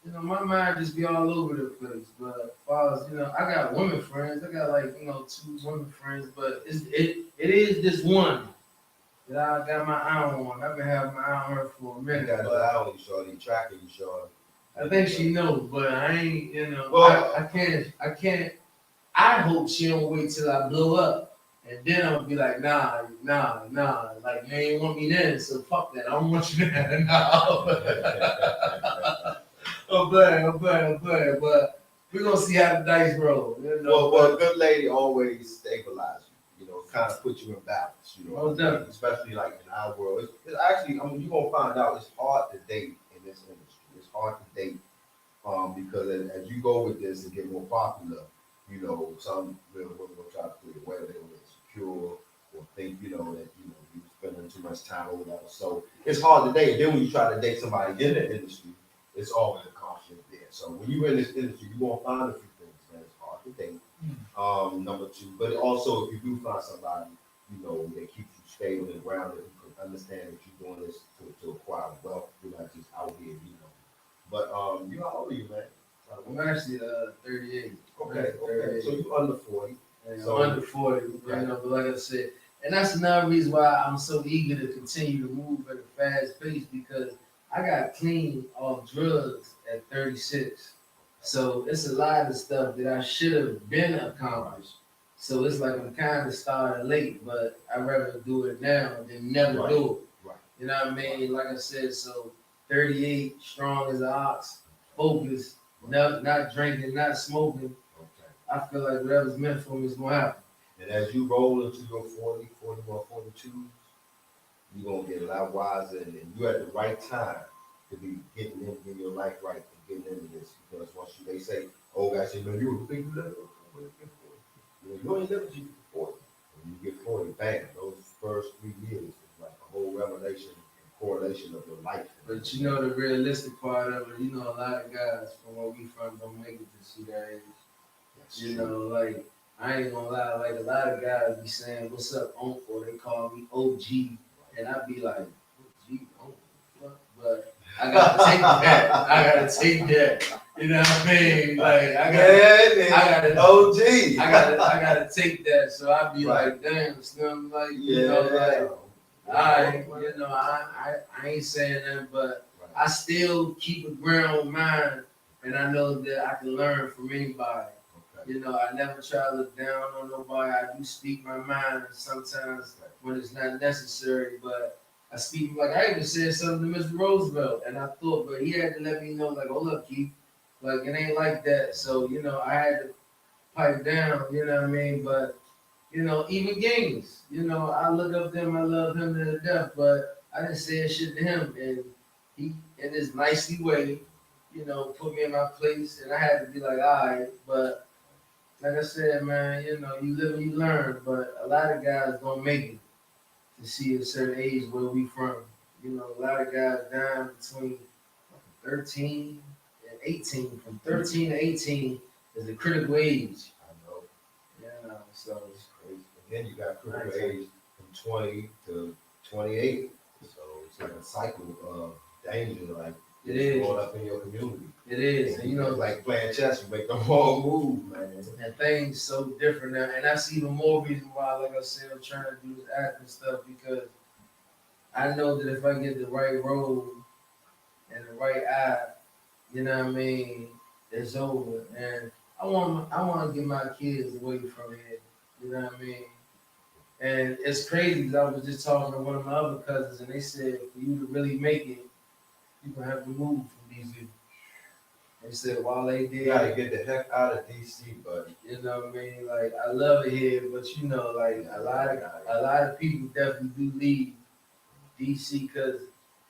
[SPEAKER 6] my mind just be all over the place. But as far as I got women friends. I got like 2 women friends, but it is this one that I got my eye on. I've been having my eye on her for a
[SPEAKER 2] You
[SPEAKER 6] minute,
[SPEAKER 2] got his
[SPEAKER 6] but
[SPEAKER 2] eye on you, shorty. Tracking you, shorty.
[SPEAKER 6] I think she knows, but I ain't,
[SPEAKER 2] Well-
[SPEAKER 6] I can't, I hope she don't wait till I blow up. And then I'll be like, nah. Like, you ain't want me then, so fuck that. I don't want you then. No. I'm playing. But we're going to see how the dice roll.
[SPEAKER 2] Well, a good lady always stabilizes you. You know, kind of put you in balance. You know,
[SPEAKER 6] Most definitely.
[SPEAKER 2] especially like in our world. It's actually, I mean, you're gonna find out it's hard to date in this industry. It's hard to date because as you go with this and get more popular, you know, some real women will try to put it away. They will insecure or think, you know, that you're spending too much time or whatever. So it's hard to date. And then when you try to date somebody in the industry, it's always a caution there. So when you're in this industry, you're gonna find a few things that it's hard to date. Number two, but also if you do find somebody, you know, that keeps you stable and grounded, who can understand that you're doing this to acquire wealth. You're not just out here, you know. But you how old are you, man?
[SPEAKER 6] I'm actually 38.
[SPEAKER 2] Okay. So you under 40.
[SPEAKER 6] And
[SPEAKER 2] So-
[SPEAKER 6] I'm under 40, but like I said, and that's another reason why I'm so eager to continue to move at a fast pace because I got clean off drugs at 36. So it's a lot of stuff that I should have been accomplished. So it's like I'm kind of starting late, but I'd rather do it now than never do it.
[SPEAKER 2] Right.
[SPEAKER 6] You know what I mean? Like I said, so 38, strong as an ox, focused, not drinking, not smoking.
[SPEAKER 2] Okay.
[SPEAKER 6] I feel like whatever's meant for me is going to happen.
[SPEAKER 2] And as you roll into your 40, 41, 42, you're going to get a lot wiser and you're at the right time to be getting in your life right and getting into this. Because once they say, oh, guys, you know, you think you live you ain't living till you get 40. When you get 40, bam, those first 3 years is like a whole revelation and correlation of your life.
[SPEAKER 6] But you know the realistic part of it, you know a lot of guys from where we from don't make it to see that age.
[SPEAKER 2] That's
[SPEAKER 6] You
[SPEAKER 2] true.
[SPEAKER 6] know, like I ain't gonna lie, like a lot of guys be saying, "What's up, Unc?" or they call me OG, and I be like, "OG, Unc, what?" But I gotta take that. I gotta take that. You know what I mean? Like I gotta
[SPEAKER 2] OG.
[SPEAKER 6] I gotta take that. So I be
[SPEAKER 2] Right.
[SPEAKER 6] like, "Damn, Slim, like
[SPEAKER 2] Yeah.
[SPEAKER 6] you know, like I, you know, I ain't saying that, but I still keep a ground mind, and I know that I can learn from anybody."
[SPEAKER 2] Okay.
[SPEAKER 6] You know, I never try to look down on nobody. I do speak my mind sometimes when it's not necessary, but I speak like I even said something to Mr. Roosevelt, and I thought, but he had to let me know, like, oh look, Keith, like it ain't like that. So you know, I had to pipe down. You know what I mean? But you know, even Gaines, you know, I look up to him, I love him to death, but I didn't say shit to him, and he, in his nicely way, you know, put me in my place, and I had to be like, all right, but. Like I said, man, you know, you live and you learn, but a lot of guys don't make it to see a certain age where we from. You know, a lot of guys dying between 13 and 18. From 13 to 18 is a critical age.
[SPEAKER 2] I know.
[SPEAKER 6] You know, so
[SPEAKER 2] It's crazy. And then you got critical age from 20 to 28. So it's like a cycle of danger, like
[SPEAKER 6] It is.
[SPEAKER 2] going up in your community.
[SPEAKER 6] it is. And, you know,
[SPEAKER 2] like playing chess, you make the wrong move, man.
[SPEAKER 6] and things so different now. And that's even more reason why, like I said, I'm trying to do this acting stuff because I know that if I get the right role and the right eye, you know what I mean, it's over. And I want to get my kids away from it. You know what I mean? And it's crazy because I was just talking to one of my other cousins, and they said for you to really make it, you're gonna have to move from DC. They said while they
[SPEAKER 2] You
[SPEAKER 6] did,
[SPEAKER 2] gotta get the heck out of DC, buddy.
[SPEAKER 6] you know what I mean? Like I love it here, but you know, like a lot of people definitely do leave DC because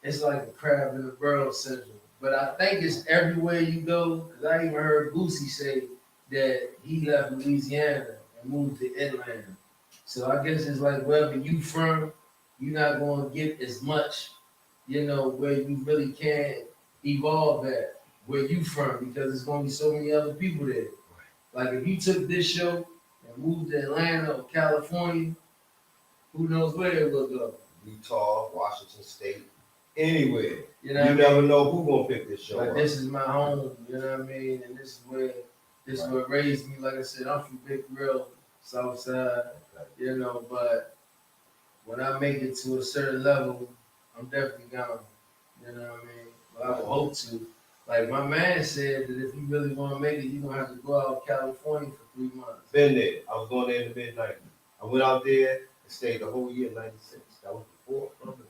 [SPEAKER 6] it's like a crab in the barrel syndrome. But I think it's everywhere you go. Because I even heard Boosie say that he left Louisiana and moved to Atlanta. So I guess it's like wherever you from, you're not gonna get as much, you know, where you really can evolve at where you from because there's gonna be so many other people there. Like if you took this show and moved to Atlanta or California, who knows where it will go.
[SPEAKER 2] Utah, Washington State, anywhere.
[SPEAKER 6] You know what I mean?
[SPEAKER 2] never know who gonna pick this show
[SPEAKER 6] Like
[SPEAKER 2] up.
[SPEAKER 6] this is my home, you know what I mean? And this is what raised me. Like I said, I'm from Big Grill, South Side, you know, but when I make it to a certain level, I'm definitely gonna, you know what I mean? But I would hope to. Like my man said that if you really want to make it, you're gonna have to go out to California for 3 months.
[SPEAKER 2] Been there. I was going there in the mid-90s. I went out there and stayed the whole year, 96. That was before Columbus.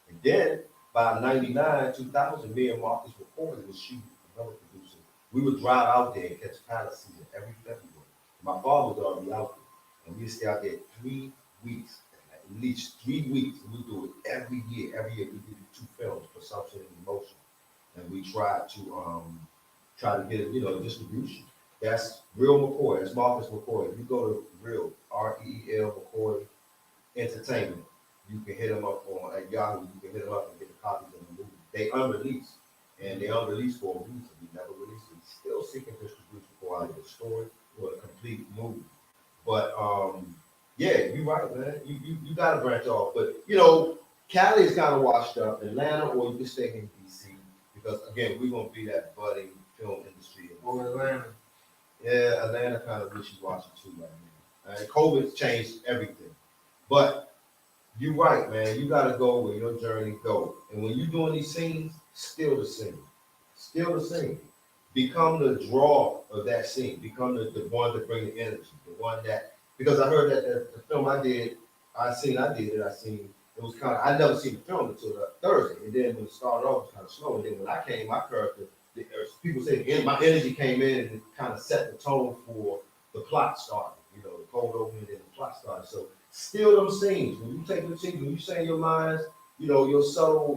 [SPEAKER 2] And then by 99, 2000, me and Marcus McCoy was shooting, another producer. We would drive out there and catch pilot season every February. My father was already out there. And we'd stay out there 3 weeks, at least 3 weeks. And we do it every year. Every year we did 2 films, Presumption and Emotion. And we tried to get, distribution. That's Real McCoy. That's Marcus McCoy. If you go to Real, REEL McCoy Entertainment, you can hit them up at Yahoo. You can hit them up and get the copies of the movie. They unreleased, and they unreleased for a reason. We never released it. Still seeking distribution for either the story or the complete movie. But yeah, you're right, man. You got to branch off. But Cali is kind of washed up. Atlanta, or you can stay in DC because again, we're gonna be that budding film industry.
[SPEAKER 6] Or Atlanta.
[SPEAKER 2] Yeah, Atlanta kind of wishy-washy too right now. And COVID's changed everything. But you're right, man. You got to go where your journey goes. And when you're doing these scenes, still the scene. Still the scene. Become the draw of that scene. Become the one to bring the energy. The one that, because I heard that the film I did, I was kind of, I never seen the film until Thursday. And then when it started off, it was kind of slow. And then when I came, my character, people say my energy came in and it kind of set the tone for the plot started. The cold open and then the plot started. So still them scenes. When you take them scenes, when you say your lines, your subtle,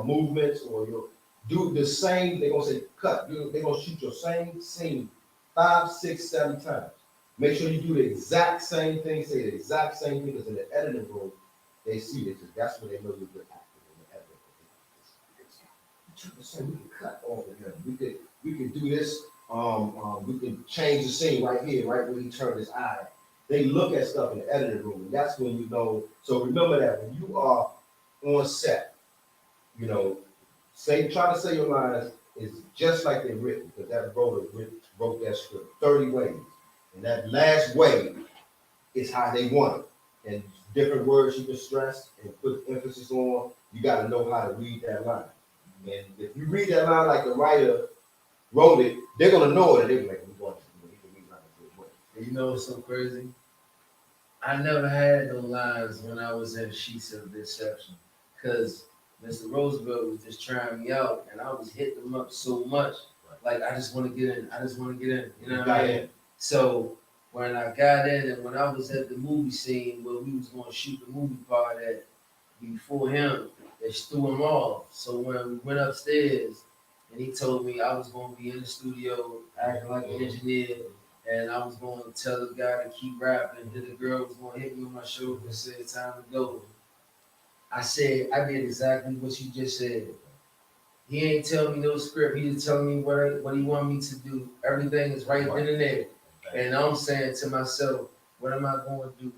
[SPEAKER 2] movements, or you'll do the same, they're gonna say cut. They're gonna shoot your same scene 5, 6, 7 times. Make sure you do the exact same thing, say the exact same thing, because in the editing room, they see this. That's when they know you're a good actor in the editing room. We can cut off of him. We can do this. We can change the scene right here, right where he turned his eye. They look at stuff in the editing room, and that's when you know. So remember that when you are on set, try to say your lines is just like they're written, because that wrote that script 30 ways, and that last way is how they want it. And different words you can stress and put emphasis on. You got to know how to read that line. And if you read that line like the writer wrote it, they're gonna know it. They're like, we're going to read like a good way.
[SPEAKER 6] You know what's so crazy? I never had no lines when I was in Sheets of Deception, because Mr. Roosevelt was just trying me out, and I was hitting him up so much, like I just want to get in. You know what I mean? So when I got in, and when I was at the movie scene where we was going to shoot the movie part at, before him, they threw him off. So when we went upstairs, and he told me I was going to be in the studio acting like an engineer, and I was going to tell the guy to keep rapping. Then the girl was going to hit me on my shoulder and say, "It's time to go." I said, I did exactly what you just said. He ain't telling me no script. He just telling me what he want me to do. Everything is right then and there. And I'm saying to myself, what am I going to do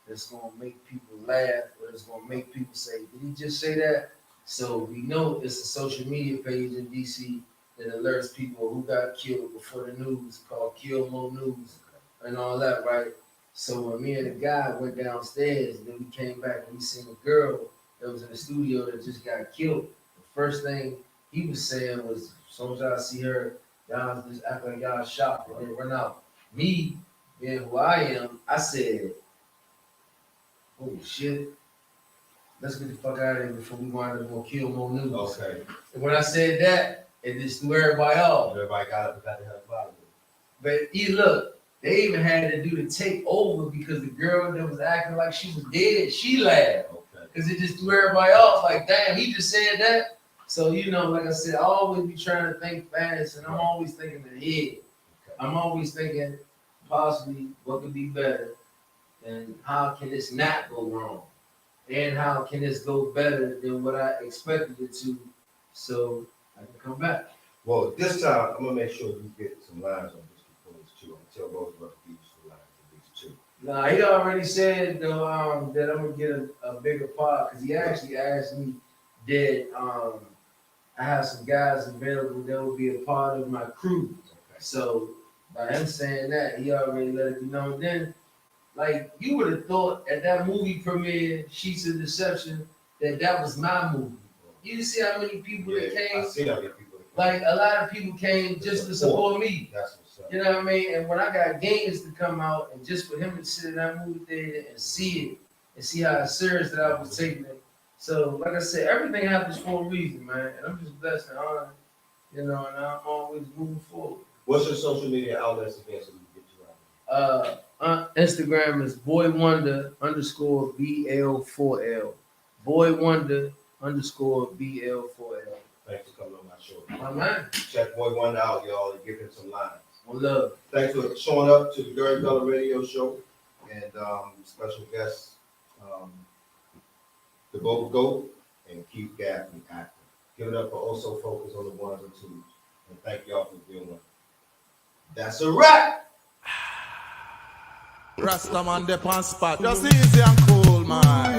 [SPEAKER 6] that's going to make people laugh, or that's going to make people say, did he just say that? So we know it's a social media page in DC that alerts people who got killed before the news, called Kill More News and all that, right? So when me and the guy went downstairs, then we came back and we seen a girl that was in the studio that just got killed. The first thing he was saying was, as soon as y'all see her, y'all just act like y'all shocked and then run out. Me, being who I am, I said, holy shit, let's get the fuck out of here before we wind up going Kill More News.
[SPEAKER 2] Okay.
[SPEAKER 6] And when I said that, it just threw everybody off.
[SPEAKER 2] Everybody got to have fun.
[SPEAKER 6] But look, they even had to do the take over because the girl that was acting like she was dead, she laughed.
[SPEAKER 2] Okay.
[SPEAKER 6] Because it just threw everybody off. Like, damn, he just said that. So, like I said, I always be trying to think fast, and I'm always thinking ahead. Okay. I'm always thinking possibly what could be better, and how can this not go wrong, and how can this go better than what I expected it to, so I can come back.
[SPEAKER 2] Well, this time I'm gonna make sure you get some lines on this performance too. I'm gonna tell Roosevelt to give you some lines on these too.
[SPEAKER 6] Nah, he already said though, that I'm gonna get a bigger part, because he actually asked me that I have some guys available that will be a part of my crew.
[SPEAKER 2] Okay.
[SPEAKER 6] So by him saying that, he already let it be known. Then Like, you would have thought at that movie premiere, Sheets of Deception, that was my movie. You see how many people that
[SPEAKER 2] I
[SPEAKER 6] came?
[SPEAKER 2] see how many people that came.
[SPEAKER 6] Like, a lot of people came just to support me.
[SPEAKER 2] That's what's up.
[SPEAKER 6] You know what I mean? And when I got Gaines to come out, and just for him to sit in that movie theater and see it, and see how serious that I was taking it. So, like I said, everything happens for a reason, man. And I'm just blessed and honored, you know, and I'm always moving forward.
[SPEAKER 2] What's your social media outlets again so we can get you out?
[SPEAKER 6] Instagram is boywonder_BL4L. Boywonder_BL4L.
[SPEAKER 2] Thanks for coming on my show.
[SPEAKER 6] My man.
[SPEAKER 2] Check Boy Wonder out, y'all, and give him some lines.
[SPEAKER 6] One love.
[SPEAKER 2] Thanks for showing up to the Gary Bella Radio Show and special guests, the Vocal Goat and Keith Gaffney acting. Give it up for Also Focus on the ones and twos. And thank y'all for being one. That's a wrap.
[SPEAKER 7] Rastaman, the pan spot. Just easy and cool, man.